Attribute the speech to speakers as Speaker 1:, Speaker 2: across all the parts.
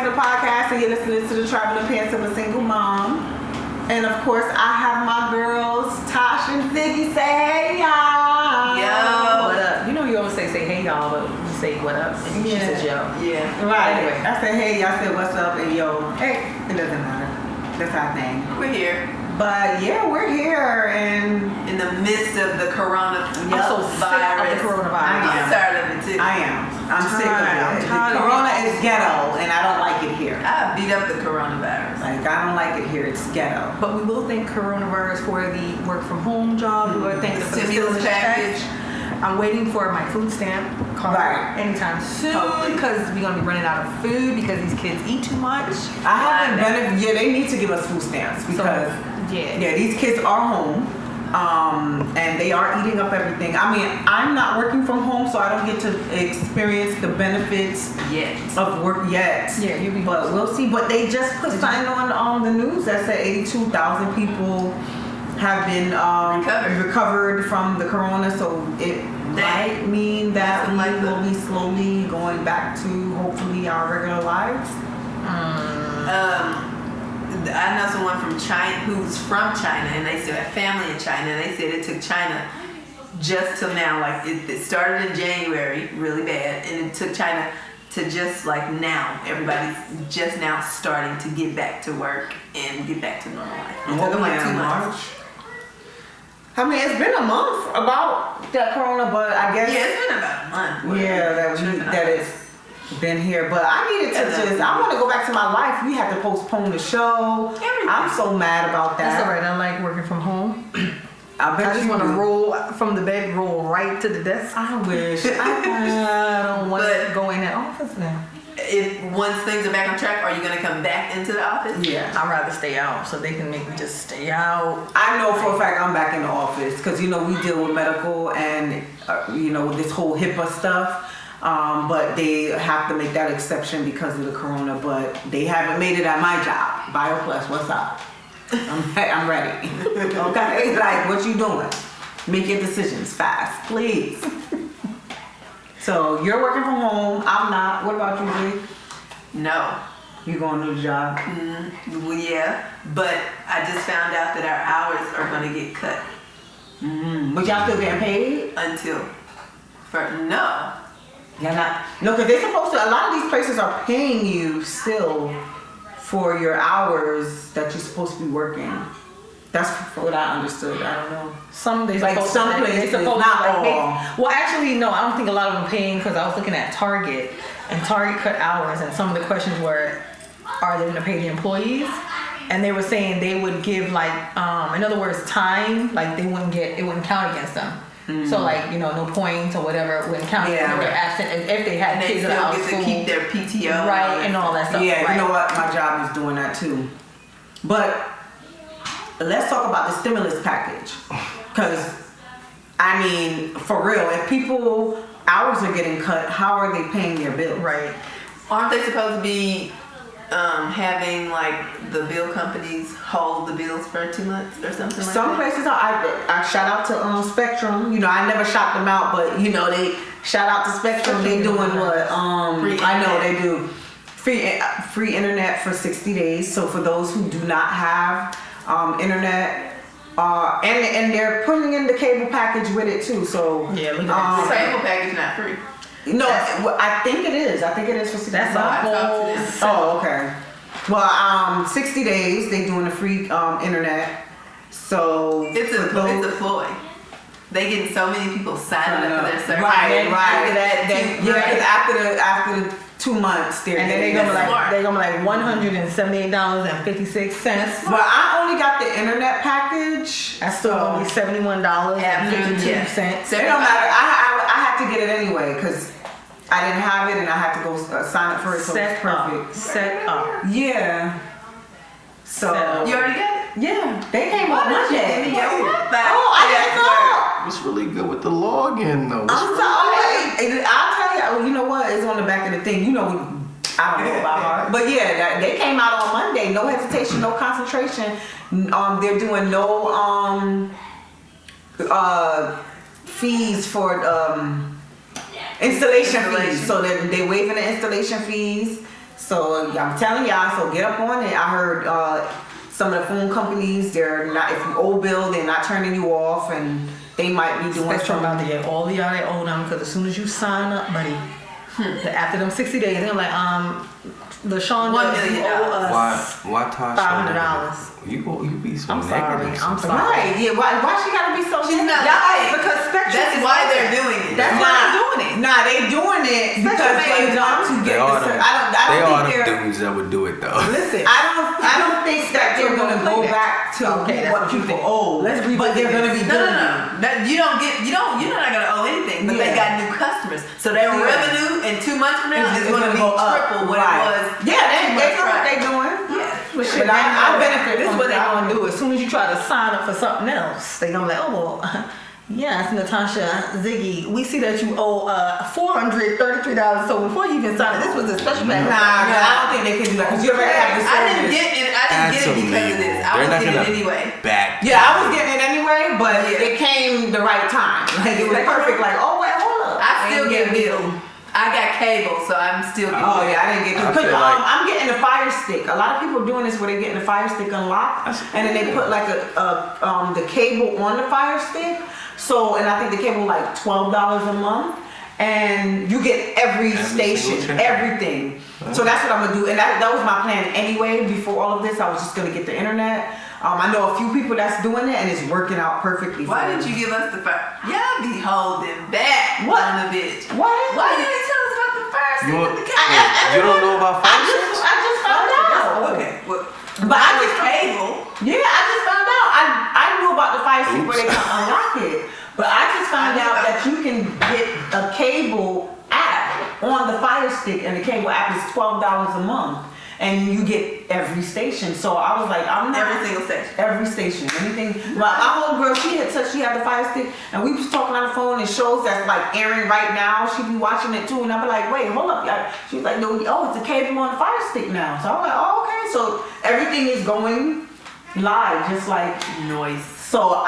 Speaker 1: to the podcast, and you're listening to the Traveling Pants of a Single Mom. And of course, I have my girls, Tosh and Ziggy. Say hey, y'all.
Speaker 2: Yo.
Speaker 3: What up? You know you always say hey y'all, but you say what up, and she says yo.
Speaker 2: Yeah.
Speaker 1: Right.
Speaker 3: Anyway.
Speaker 1: I said hey, y'all said what's up, and yo. Hey, it doesn't matter. That's our thing.
Speaker 2: We're here.
Speaker 1: But yeah, we're here, and
Speaker 2: In the midst of the coronavirus.
Speaker 3: I'm so sick of the coronavirus.
Speaker 2: I'm tired of it too.
Speaker 1: I am. I'm sick of
Speaker 3: I'm
Speaker 1: it.
Speaker 3: tired of
Speaker 1: Corona
Speaker 3: it.
Speaker 1: is ghetto, and I don't like it here.
Speaker 2: I beat up the coronavirus.
Speaker 1: Like, I don't like it here. It's ghetto.
Speaker 3: But we will thank coronavirus for the work from home job. We will thank
Speaker 2: The
Speaker 3: them for the
Speaker 2: stimulus package.
Speaker 3: I'm waiting for my food stamp card
Speaker 1: Right.
Speaker 3: anytime soon
Speaker 1: Hopefully.
Speaker 3: because we're gonna be running out of food because these kids eat too much.
Speaker 1: I haven't been. Yeah, they need to give us food stamps because
Speaker 3: yeah,
Speaker 1: these kids are home, and they are eating up everything. I mean, I'm not working from home, so I don't get to experience the benefits
Speaker 2: Yes.
Speaker 1: of work yet.
Speaker 3: Yeah, you'll be.
Speaker 1: But we'll see. But they just put something on the news that said 82,000 people have been recovered from the corona. So it might mean that we will be slowly going back to hopefully our regular lives.
Speaker 2: I know someone from China who's from China, and they still have family in China. And they said it took China just till now. Like it started in January, really bad, and it took China to just like now. Everybody's just now starting to get back to work and get back to normal life. It took them like 2 months.
Speaker 1: I mean, it's been a month about that corona, but I guess
Speaker 2: Yeah, it's been about a month.
Speaker 1: yeah, that it's been here. But I needed to I want to go back to my life. We had to postpone the show.
Speaker 2: Everything.
Speaker 1: I'm so mad about that.
Speaker 3: That's alright. I like working from home.
Speaker 1: I bet
Speaker 3: I just
Speaker 1: you
Speaker 3: want to
Speaker 1: do.
Speaker 3: roll from the bed, roll right to the desk.
Speaker 1: I wish.
Speaker 3: I don't want
Speaker 2: But-
Speaker 3: to go in that office now.
Speaker 2: If once things are back on track, are you gonna come back into the office?
Speaker 1: Yeah.
Speaker 3: I'd rather stay out so they can make me just stay out.
Speaker 1: I know for a fact I'm back in the office because, you know, we deal with medical and, you know, this whole HIPAA stuff. But they have to make that exception because of the corona. But they haven't made it at my job. BioPlus, what's up? I'm ready. Okay? Like, what you doing? Make your decisions fast, please. So you're working from home. I'm not. What about you, Lee?
Speaker 2: No.
Speaker 1: You going to the job?
Speaker 2: Well, yeah, but I just found out that our hours are gonna get cut
Speaker 1: But y'all still getting paid?
Speaker 2: until no.
Speaker 1: Yeah, not. No, because they're supposed to. A lot of these places are paying you still for your hours that you're supposed to be working. That's what I understood. I don't know.
Speaker 3: Some days,
Speaker 1: Like some places, not all.
Speaker 3: Well, actually, no. I don't think a lot of them paying because I was looking at Target, and Target cut hours, and some of the questions were, "Are they going to pay the employees?" And they were saying they would give like, in other words, time. Like they wouldn't get, it wouldn't count against them. So like, you know, no points or whatever, it wouldn't count if they were absent, and if they had
Speaker 2: And they
Speaker 3: kids
Speaker 2: still
Speaker 3: out of
Speaker 2: get
Speaker 3: school,
Speaker 2: to keep their PTO,
Speaker 3: right, and all that stuff.
Speaker 1: Yeah,
Speaker 3: right.
Speaker 1: you know what? My job is doing that too. But let's talk about the stimulus package. Because, I mean, for real, if people hours are getting cut, how are they paying their bills?
Speaker 3: Right.
Speaker 2: Aren't they supposed to be having like the bill companies hold the bills for 2 months or something like
Speaker 1: Some
Speaker 2: that?
Speaker 1: places are. I shout out to Spectrum. You know, I never shot them out, but you know, they shout out to Spectrum. They doing what?
Speaker 2: Free
Speaker 1: I know
Speaker 2: internet.
Speaker 1: they do. Free internet for 60 days. So for those who do not have internet, and they're putting in the cable package with it too. So
Speaker 3: Yeah, look at
Speaker 2: The
Speaker 3: that.
Speaker 2: cable package not free.
Speaker 1: no, I think it is. I think it is for 60
Speaker 3: That's
Speaker 1: days.
Speaker 3: a
Speaker 2: I talked to
Speaker 3: whole.
Speaker 2: them.
Speaker 1: Oh, okay. Well, 60 days they doing the free internet. So
Speaker 2: It's
Speaker 1: for those-
Speaker 2: a ploy. They getting so many people signing up for their service.
Speaker 1: Right,
Speaker 3: And
Speaker 1: right.
Speaker 3: after that, then
Speaker 1: Yeah, because after the 2 months, they're
Speaker 3: and then
Speaker 1: getting
Speaker 3: they're gonna
Speaker 1: this.
Speaker 3: be like $178.56.
Speaker 1: Well, I only got the internet package.
Speaker 3: That's still only $71.52.
Speaker 1: It don't matter. I had to get it anyway because I didn't have it and I had to go sign up for it. So it's perfect.
Speaker 3: Set up.
Speaker 1: Yeah. So
Speaker 3: Set up.
Speaker 2: You already got it?
Speaker 1: yeah, they came on
Speaker 2: Give me
Speaker 1: Monday.
Speaker 2: your back.
Speaker 1: Oh, I didn't know.
Speaker 4: What's really good with the login though?
Speaker 1: I'm sorry. I'll tell you. You know what? It's on the back of the thing. You know, I don't know about heart, but yeah, they came out on Monday. No hesitation, no concentration. They're doing no fees for installation fees. So they waiving the installation fees. So I'm telling y'all, so get up on it. I heard some of the phone companies, they're not, if you owe bill, they're not turning you off, and they might be doing
Speaker 3: Spectrum
Speaker 1: something.
Speaker 3: about to get all of y'all they owe them because as soon as you sign up, buddy, after them 60 days, they're like, LaShawn,
Speaker 2: $1
Speaker 3: you
Speaker 2: million.
Speaker 3: owe us
Speaker 4: Why Tasha?
Speaker 3: $500.
Speaker 4: You be so
Speaker 3: I'm sorry.
Speaker 4: negative.
Speaker 3: I'm sorry.
Speaker 1: Right, yeah, why she gotta be so
Speaker 2: She's not
Speaker 1: negative?
Speaker 2: lying.
Speaker 3: because Spectrum
Speaker 2: That's
Speaker 3: is
Speaker 2: why
Speaker 3: like
Speaker 2: they're
Speaker 3: that.
Speaker 2: doing it.
Speaker 3: That's why they're doing it.
Speaker 1: Nah, they doing it because they want to
Speaker 4: They
Speaker 1: get
Speaker 4: are
Speaker 1: the
Speaker 4: the,
Speaker 1: I
Speaker 4: they
Speaker 1: don't
Speaker 4: are
Speaker 1: think
Speaker 4: the
Speaker 1: they're
Speaker 4: dudes that would do it though.
Speaker 3: Listen,
Speaker 1: I don't think that they're gonna go back to
Speaker 3: Okay, that's
Speaker 1: what
Speaker 3: what you
Speaker 1: people
Speaker 3: think.
Speaker 1: owe.
Speaker 3: Let's
Speaker 1: but they're gonna be
Speaker 2: No,
Speaker 1: doing
Speaker 2: no,
Speaker 1: it.
Speaker 2: no. That you're not gonna owe anything, but they
Speaker 1: Yeah.
Speaker 2: got new customers. So their
Speaker 1: Yeah.
Speaker 2: revenue in 2 months from now
Speaker 1: It's
Speaker 2: is gonna be
Speaker 1: go up.
Speaker 2: triple what
Speaker 1: Right.
Speaker 2: it was.
Speaker 1: Yeah,
Speaker 2: 2
Speaker 1: they
Speaker 2: months
Speaker 1: know what
Speaker 2: prior.
Speaker 1: they're doing.
Speaker 2: Yeah.
Speaker 3: but shit,
Speaker 1: But I benefit
Speaker 3: This is
Speaker 1: from
Speaker 3: what they're
Speaker 1: that.
Speaker 3: gonna do. As soon as you try to sign up for something else, they're gonna be like, oh well, yes, Natasha Ziggy, we see that you owe $433. So before you even sign it, this was a special package.
Speaker 1: Nah, I don't think they can do that because you already have the
Speaker 2: I didn't
Speaker 1: service.
Speaker 2: get it. I didn't get it because of this. I was getting it anyway.
Speaker 4: back.
Speaker 1: Yeah, I was getting it anyway, but
Speaker 2: Yeah.
Speaker 1: it came the right time. Like it was perfect. Like, oh wait, hold up.
Speaker 2: I still
Speaker 1: ain't
Speaker 2: get
Speaker 1: getting
Speaker 2: billed. I got cable, so I'm still getting
Speaker 1: Oh yeah, I didn't get
Speaker 4: I
Speaker 1: because
Speaker 4: feel like-
Speaker 1: I'm getting the Fire Stick. A lot of people are doing this where they're getting the Fire Stick unlocked, and then they put like the cable on the Fire Stick. So, and I think the cable like $12 a month, and you get every station,
Speaker 4: single channel.
Speaker 1: everything. So that's what I'm gonna do, and that was my plan anyway. Before all of this, I was just gonna get the internet. I know a few people that's doing it, and it's working out perfectly.
Speaker 2: Why
Speaker 1: for
Speaker 2: didn't
Speaker 1: them.
Speaker 2: you give us the first? Y'all be holding back
Speaker 1: What?
Speaker 2: on the bitch.
Speaker 1: What?
Speaker 2: Why didn't you tell us about the first?
Speaker 4: You,
Speaker 2: with the
Speaker 4: wait,
Speaker 2: cable?
Speaker 4: you don't know about
Speaker 1: I
Speaker 4: Fox?
Speaker 1: just found out.
Speaker 2: Okay, well,
Speaker 1: But I
Speaker 2: with
Speaker 1: just
Speaker 2: cable.
Speaker 1: Yeah, I just found out. I knew about the Fire Stick where they can unlock it, but I just found out that you can get a cable app on the Fire Stick, and the cable app is $12 a month, and you get every station. So I was like, I'm not
Speaker 2: Every single station.
Speaker 1: Every station, anything. My homegirl, she had the Fire Stick, and we was talking on the phone and shows that's like airing right now. She be watching it too, and I be like, wait, hold up, y'all. She was like, no, oh, it's a cable on the Fire Stick now. So I'm like, oh, okay. So everything is going live, just like.
Speaker 2: Noise.
Speaker 1: So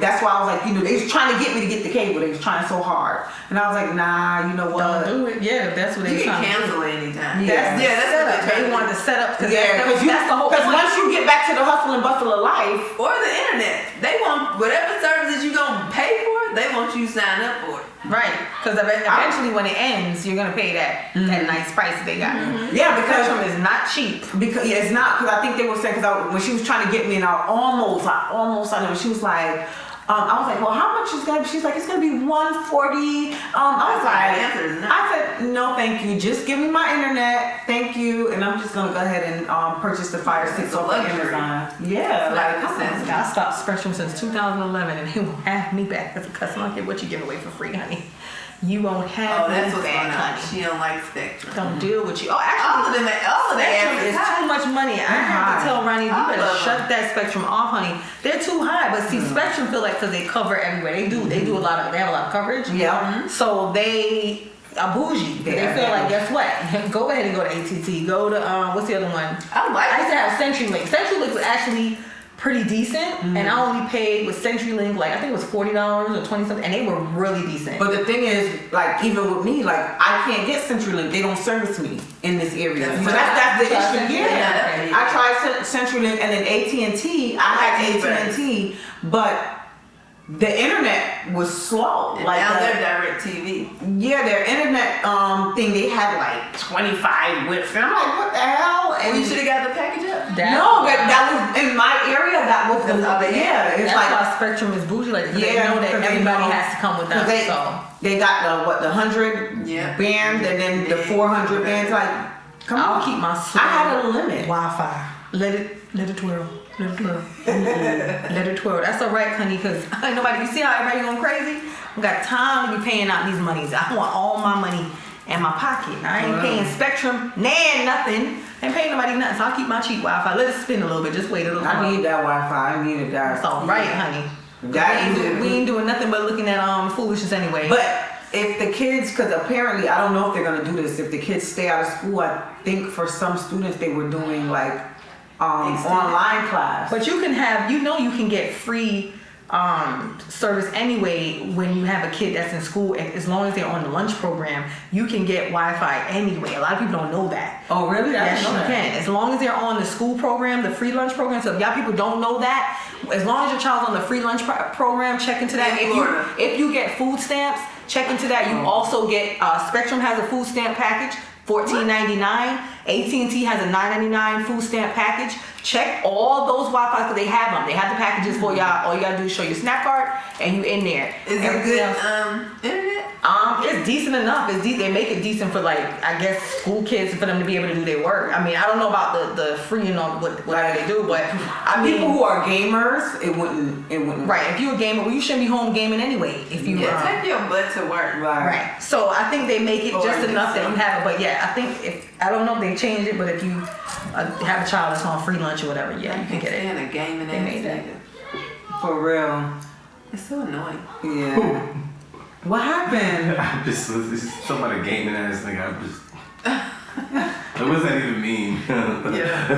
Speaker 1: that's why I was like, they was trying to get me to get the cable. They was trying so hard, and I was like, nah, you know what?
Speaker 3: Don't do it. Yeah, that's what
Speaker 2: You
Speaker 3: they
Speaker 2: can
Speaker 3: trying to do.
Speaker 2: cancel it anytime.
Speaker 1: Yeah.
Speaker 2: That's what they're trying
Speaker 3: They
Speaker 2: to
Speaker 3: wanted
Speaker 2: do.
Speaker 3: to set up because
Speaker 1: Yeah,
Speaker 3: that's the whole
Speaker 1: because
Speaker 3: point.
Speaker 1: once you get back to the hustle and bustle of life,
Speaker 2: Or the internet. They want whatever services you gonna pay for, they want you to sign up for it.
Speaker 3: Right, because eventually when it ends, you're gonna pay that nice price that they got.
Speaker 1: yeah, because
Speaker 3: Spectrum is not cheap.
Speaker 1: Because it's not, because I think they were saying, because when she was trying to get me, and I almost I know, she was like, I was like, well, how much is gonna be? She's like, it's gonna be $140. I was like,
Speaker 2: The answer is no.
Speaker 1: I said, no, thank you. Just give me my internet, thank you, and I'm just gonna go ahead and purchase the Fire Stick
Speaker 2: It's a
Speaker 1: off
Speaker 2: luxury.
Speaker 1: Amazon. Yeah, like come on.
Speaker 3: I stopped Spectrum since 2011, and they won't have me back as a customer. I don't care what you give away for free, honey. You won't have
Speaker 2: Oh, that's
Speaker 3: me
Speaker 2: what's
Speaker 3: back,
Speaker 2: going on.
Speaker 3: honey.
Speaker 2: She don't like Spectrum.
Speaker 3: Don't deal with you. Oh,
Speaker 2: All of
Speaker 3: actually,
Speaker 2: them, all of
Speaker 3: Spectrum
Speaker 2: that
Speaker 3: is too much money. I have
Speaker 1: high.
Speaker 3: to tell Ronnie, you
Speaker 2: All
Speaker 3: better
Speaker 2: of
Speaker 3: shut
Speaker 2: them.
Speaker 3: that Spectrum off, honey. They're too high. But see, Spectrum feel like because they cover everywhere. They do a lot of. They have a lot of coverage.
Speaker 1: Yeah.
Speaker 3: So they are bougie. They
Speaker 1: Yeah.
Speaker 3: feel like, guess what? Go ahead and go to AT&T. Go to what's the other one?
Speaker 2: I like
Speaker 3: I used
Speaker 2: it.
Speaker 3: to have CenturyLink. CenturyLink was actually pretty decent, and I only paid with CenturyLink like I think it was $40 or 20 something, and they were really decent.
Speaker 1: But the thing is, like, even with me, like, I can't get CenturyLink. They don't service me in this area.
Speaker 2: That's
Speaker 1: So
Speaker 2: right.
Speaker 1: that's the
Speaker 3: You tried
Speaker 1: issue.
Speaker 3: CenturyLink?
Speaker 1: Yeah.
Speaker 2: Okay.
Speaker 1: I tried CenturyLink, and then AT&T. I had
Speaker 2: like
Speaker 1: AT&T, but the internet was slow.
Speaker 2: And
Speaker 1: like
Speaker 2: now
Speaker 1: that.
Speaker 2: they're direct TV.
Speaker 1: Yeah, their internet thing, they had like 25 whips. And I'm like, what the hell? And
Speaker 2: Well, you should have got the package up.
Speaker 1: no, that was in my area. That was the yeah. It's
Speaker 3: That's
Speaker 1: like
Speaker 3: why Spectrum is bougie, like they
Speaker 1: Yeah,
Speaker 3: know that
Speaker 1: because they
Speaker 3: everybody
Speaker 1: know-
Speaker 3: has to come with them.
Speaker 1: They,
Speaker 3: So
Speaker 1: they got the 100
Speaker 2: Yeah.
Speaker 1: band and then the 400 bands. Like, come
Speaker 3: I'll
Speaker 1: on.
Speaker 3: keep my
Speaker 1: I had a limit.
Speaker 3: Wi-Fi. Let it twirl. Let it twirl. Let it twirl. That's all right, honey, because ain't nobody. You see how everybody going crazy? I got time to be paying out these monies. I want all my money in my pocket. I ain't paying Spectrum, nothing. I ain't paying nobody nothing. So I'll keep my cheap Wi-Fi. Let it spin a little bit. Just wait a little
Speaker 1: I
Speaker 3: while.
Speaker 1: need that Wi-Fi. I needed that.
Speaker 3: That's all right, honey.
Speaker 1: That is
Speaker 3: We ain't doing nothing but looking at foolishness anyway.
Speaker 1: But if the kids, because apparently I don't know if they're gonna do this. If the kids stay out of school, I think for some students they were doing like online class.
Speaker 3: But you can have, you can get free service anyway. When you have a kid that's in school, as long as they're on the lunch program, you can get Wi-Fi anyway. A lot of people don't know that.
Speaker 1: Oh, really? I
Speaker 3: Yes,
Speaker 1: didn't
Speaker 3: you
Speaker 1: know that.
Speaker 3: can. As long as they're on the school program, the free lunch program. So if y'all people don't know that, as long as your child's on the free lunch program, check into that.
Speaker 2: In Florida.
Speaker 3: If you get food stamps, check into that. You also get Spectrum has a food stamp package, $14.99. AT&T has a $9.99 food stamp package. Check all those Wi-Fi because they have them. They have the packages for y'all. All you gotta do is show your SNAP card and you in there.
Speaker 2: Is it
Speaker 3: Everything
Speaker 2: good
Speaker 3: else-
Speaker 2: internet?
Speaker 3: It's decent enough. They make it decent for like I guess school kids for them to be able to do their work. I mean I don't know about the free what they do, but I mean
Speaker 1: People who are gamers, it wouldn't.
Speaker 3: right. If you're a gamer, well you shouldn't be home gaming anyway. If you
Speaker 2: Take your butt to work.
Speaker 3: right. So I think they make it
Speaker 2: Or
Speaker 3: just
Speaker 2: at
Speaker 3: enough
Speaker 2: least
Speaker 3: that you have it. But yeah, I think I don't know if they changed it, but if you have a child that's on free lunch or whatever, yeah, you can get it.
Speaker 2: Stand a gaming
Speaker 3: They made
Speaker 2: ass
Speaker 3: that.
Speaker 2: nigga.
Speaker 1: For real.
Speaker 2: It's so annoying.
Speaker 1: Yeah. What happened?
Speaker 5: I'm just somebody gaming ass nigga. I'm just. What does that even mean?
Speaker 2: Yeah.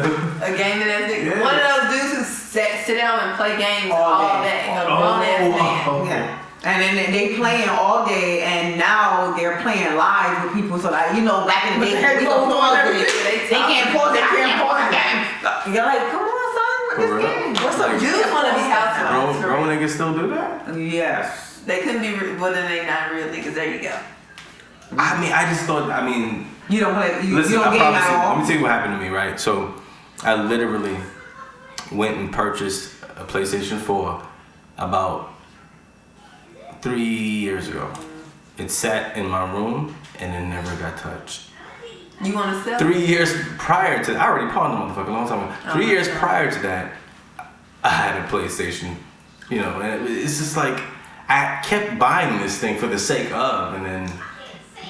Speaker 2: A gaming ass nigga.
Speaker 5: Yeah.
Speaker 2: One of those dudes who sit down and play games
Speaker 1: All
Speaker 2: all
Speaker 1: day.
Speaker 2: day. A grown ass man.
Speaker 1: Yeah. And then they playing all day, and now they're playing live with people. So like back in the
Speaker 3: With
Speaker 1: day,
Speaker 3: the
Speaker 1: we
Speaker 3: headphones
Speaker 1: don't
Speaker 3: on
Speaker 1: pause
Speaker 3: and
Speaker 1: it.
Speaker 3: everything.
Speaker 1: They can't pause it. Can't pause it. You're like, come on, son,
Speaker 5: For
Speaker 1: with
Speaker 5: real?
Speaker 1: this game. What's up?
Speaker 2: Dudes want to be housewives.
Speaker 5: Grown niggas still do that?
Speaker 1: Yes.
Speaker 2: They couldn't be, well then they not real niggas. There you go.
Speaker 5: I mean, I just thought. I mean,
Speaker 1: You don't play. You
Speaker 5: listen.
Speaker 1: don't
Speaker 5: I
Speaker 1: game
Speaker 5: promise you.
Speaker 1: at all.
Speaker 5: Let me tell you what happened to me. Right. So, I literally went and purchased a PlayStation 4 about 3 years ago. It sat in my room and it never got touched.
Speaker 2: You want to sell?
Speaker 5: 3 years prior to, I already pawned the motherfucker a long time ago. 3 years prior to that, I had a PlayStation. And it's just like I kept buying this thing for the sake of, and then.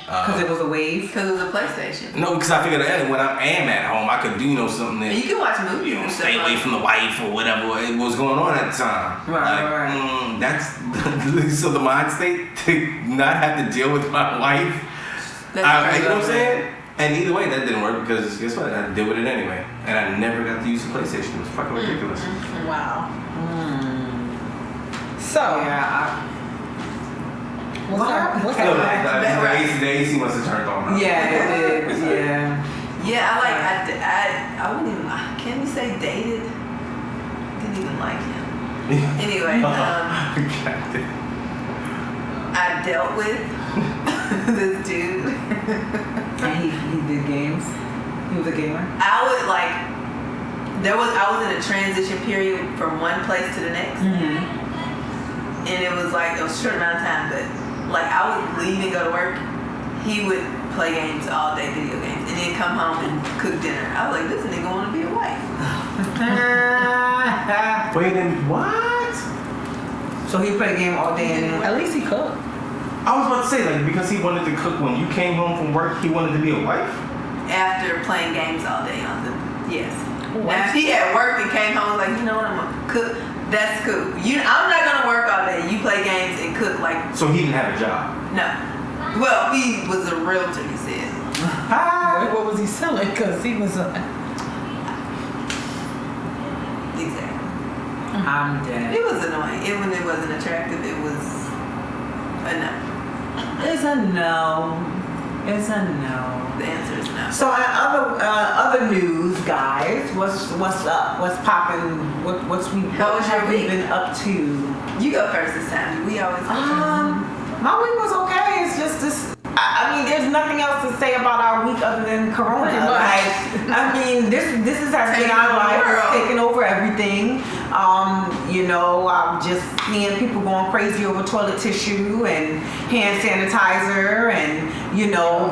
Speaker 1: Because it was a wave.
Speaker 2: Because it was a PlayStation.
Speaker 5: No, because I figured that when I am at home, I could do something
Speaker 2: And
Speaker 5: that
Speaker 2: you can watch movies and
Speaker 5: stay
Speaker 2: stuff
Speaker 5: away
Speaker 2: like
Speaker 5: from the wife or whatever it was going on at the time.
Speaker 1: Right.
Speaker 5: That's so the mind state to not have to deal with my wife.
Speaker 2: That's
Speaker 5: You know what I'm
Speaker 2: true.
Speaker 5: saying? And either way, that didn't work because guess what? I had to deal with it anyway, and I never got to use the PlayStation. It was fucking ridiculous.
Speaker 3: Wow. So
Speaker 1: Yeah.
Speaker 3: what's our
Speaker 5: No, the AC must have turned on.
Speaker 1: Yeah, it is. Yeah.
Speaker 2: Yeah, I wouldn't even, can we say dated? Didn't even like him. Anyway, I dealt with this dude.
Speaker 1: And he did games. He was a gamer.
Speaker 2: I was in a transition period from one place to the next. And it was like a short amount of time, but like I would leave and go to work. He would play games all day, video games, and then come home and cook dinner. I was like, this nigga want to be a wife.
Speaker 5: Wait, and what?
Speaker 1: So he played game all day and then
Speaker 3: at least he cooked.
Speaker 5: I was about to say, like, because he wanted to cook when you came home from work, he wanted to be a wife?
Speaker 2: After playing games all day on the yes.
Speaker 3: What?
Speaker 2: Now if he had worked and came home was like, you know what, I'm gonna cook. That's cool. I'm not gonna work all day. You play games and cook like
Speaker 5: So he didn't have a job.
Speaker 2: no. Well, he was a realtor. He said.
Speaker 3: What was he selling? Because he was
Speaker 2: Exactly.
Speaker 1: I'm dead.
Speaker 2: It was annoying. When it wasn't attractive, it was a no.
Speaker 1: It's a no. It's a no.
Speaker 2: The answer is no.
Speaker 1: So other news, guys. What's up? What's popping?
Speaker 2: How was your
Speaker 1: have we
Speaker 2: week?
Speaker 1: been up to?
Speaker 2: You go first this time. We always go first.
Speaker 1: My week was okay. It's just this. I mean, there's nothing else to say about our week other than Corona.
Speaker 3: Pretty much.
Speaker 1: Like, I mean, this has been
Speaker 2: Taking
Speaker 1: our
Speaker 2: over the
Speaker 1: life. It's
Speaker 2: world.
Speaker 1: taken over everything. I'm just seeing people going crazy over toilet tissue and hand sanitizer and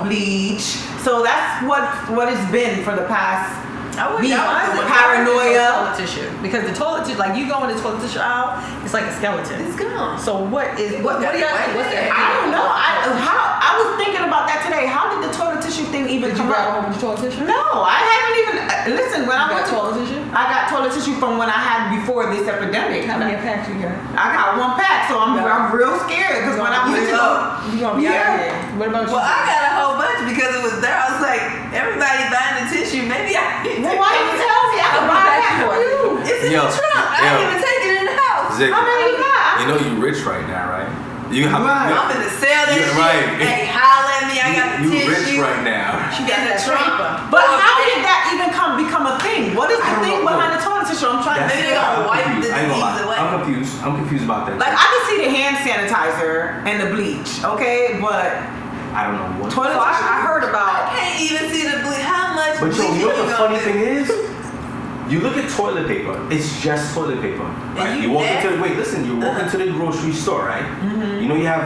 Speaker 1: bleach. So that's what it's been for the past.
Speaker 2: I wish
Speaker 1: week.
Speaker 2: I was the one
Speaker 1: Paranoia.
Speaker 3: toilet tissue because the toilet tissue, like you go in the toilet tissue aisle, it's like a skeleton.
Speaker 2: It's gone.
Speaker 3: So what do y'all think? What's the
Speaker 1: I don't know. I was thinking about that today. How did the toilet tissue thing even
Speaker 3: Did you
Speaker 1: come
Speaker 3: grab a
Speaker 1: up?
Speaker 3: whole bunch of toilet tissue?
Speaker 1: No, I haven't even. Listen, when I
Speaker 3: You
Speaker 1: went
Speaker 3: got toilet tissue?
Speaker 1: I got toilet tissue from when I had before this epidemic.
Speaker 3: How many packs you got?
Speaker 1: I got one pack, so I'm real scared because when I went to go,
Speaker 3: You gonna be out
Speaker 1: Yeah.
Speaker 3: here? What about you?
Speaker 2: Well, I got a whole bunch because it was there. I was like, everybody buying the tissue. Maybe I.
Speaker 1: well, why you tell me I can buy that for you?
Speaker 2: It's in
Speaker 5: Yo,
Speaker 2: the trunk. I
Speaker 5: yo.
Speaker 2: didn't even take it in the house.
Speaker 5: Zick,
Speaker 1: How many you got? I
Speaker 5: You know you rich right now, right? You have
Speaker 1: Right.
Speaker 2: I'm gonna sell that
Speaker 5: Yeah,
Speaker 2: shit.
Speaker 5: right.
Speaker 2: Hey, holla at me. I got the
Speaker 5: you
Speaker 2: tissue.
Speaker 5: rich right now.
Speaker 3: She got that paper.
Speaker 1: But how did that even become a thing? What is
Speaker 5: I
Speaker 1: the
Speaker 5: don't
Speaker 1: thing
Speaker 5: know.
Speaker 1: behind the toilet tissue? I'm trying to
Speaker 2: Maybe
Speaker 1: figure
Speaker 2: they
Speaker 1: out.
Speaker 2: gonna wipe the
Speaker 5: I ain't gonna
Speaker 2: disease
Speaker 5: lie.
Speaker 2: away.
Speaker 5: I'm confused about that.
Speaker 1: Like I can see the hand sanitizer and the bleach, okay, but
Speaker 5: I don't know what.
Speaker 1: toilet
Speaker 3: So
Speaker 1: tissue.
Speaker 3: I heard
Speaker 2: I
Speaker 3: about.
Speaker 2: can't even see the bleach. How much
Speaker 5: But yo,
Speaker 2: bleach
Speaker 5: you know what the
Speaker 2: gonna
Speaker 5: funny
Speaker 2: do?
Speaker 5: thing is? You look at toilet paper, it's just toilet paper. Right?
Speaker 2: you
Speaker 5: You walk
Speaker 2: mad?
Speaker 5: into the you walk into the grocery store, right?
Speaker 1: Mm-hmm.
Speaker 5: You know you have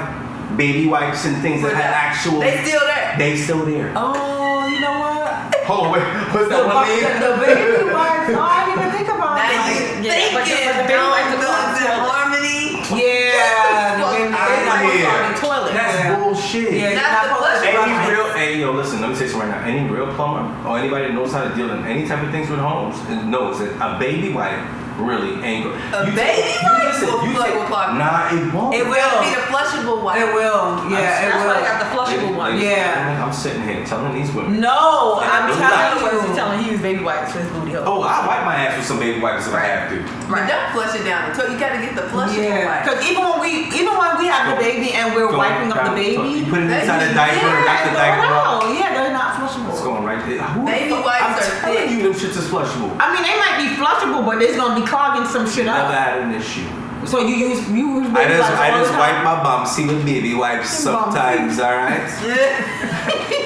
Speaker 5: baby wipes and things that
Speaker 2: But
Speaker 5: have actual.
Speaker 2: They still there.
Speaker 5: They still there.
Speaker 1: Oh, you know what?
Speaker 5: Hold on, wait. What's that one name?
Speaker 1: The baby wipes. Oh, I didn't even think about
Speaker 2: Now
Speaker 1: that.
Speaker 2: you
Speaker 3: Yeah, but
Speaker 2: thinking
Speaker 3: the baby wipes are
Speaker 2: going
Speaker 3: clogged
Speaker 2: to
Speaker 3: toilet.
Speaker 2: Harmony.
Speaker 1: Yeah, the
Speaker 2: fuck
Speaker 1: baby
Speaker 2: outta
Speaker 1: wipes are
Speaker 5: here.
Speaker 1: on the toilet.
Speaker 5: That's
Speaker 1: Yeah.
Speaker 5: bullshit.
Speaker 1: Yeah, you're
Speaker 2: Not
Speaker 1: not
Speaker 2: the
Speaker 1: supposed to
Speaker 2: flush
Speaker 1: rub
Speaker 5: Any
Speaker 1: it.
Speaker 5: real, hey, yo, listen, let me say something right now. Any real plumber or anybody that knows how to deal in any type of things with homes knows that a baby wipe really ain't good.
Speaker 2: A baby wipe will flood with clogged.
Speaker 5: Nah, it won't.
Speaker 1: It
Speaker 2: It
Speaker 1: will.
Speaker 2: will be the flushable one.
Speaker 1: It will. Yeah, it
Speaker 3: That's why they
Speaker 1: will.
Speaker 3: got the flushable one.
Speaker 1: Yeah.
Speaker 5: I'm sitting here telling these women.
Speaker 1: No, I'm
Speaker 5: Those
Speaker 1: telling
Speaker 3: What is he
Speaker 1: you.
Speaker 3: telling? He used baby wipes for his booty hole.
Speaker 5: Oh, I wipe my ass with some baby wipes if I have to.
Speaker 2: But don't flush it down. You gotta get the flushable
Speaker 1: Yeah,
Speaker 2: wipe.
Speaker 1: because even when we have the baby and we're wiping up the
Speaker 5: You
Speaker 1: baby,
Speaker 5: put it inside the
Speaker 2: Yeah,
Speaker 5: diaper, wrap the diaper up.
Speaker 1: no, yeah, they're not
Speaker 5: It's
Speaker 1: flushable.
Speaker 5: going right there. Who
Speaker 2: Baby
Speaker 5: the fuck-
Speaker 2: wipes
Speaker 5: I'm
Speaker 2: are
Speaker 5: telling
Speaker 2: thick.
Speaker 5: you, them shits is flushable.
Speaker 1: I mean, they might be flushable, but it's gonna be clogging some shit
Speaker 5: Never
Speaker 1: up.
Speaker 5: had an issue.
Speaker 1: So you use
Speaker 5: I
Speaker 1: baby wipes
Speaker 5: just
Speaker 1: all the
Speaker 5: wipe
Speaker 1: time?
Speaker 5: my bum, see with baby wipes sometimes, alright?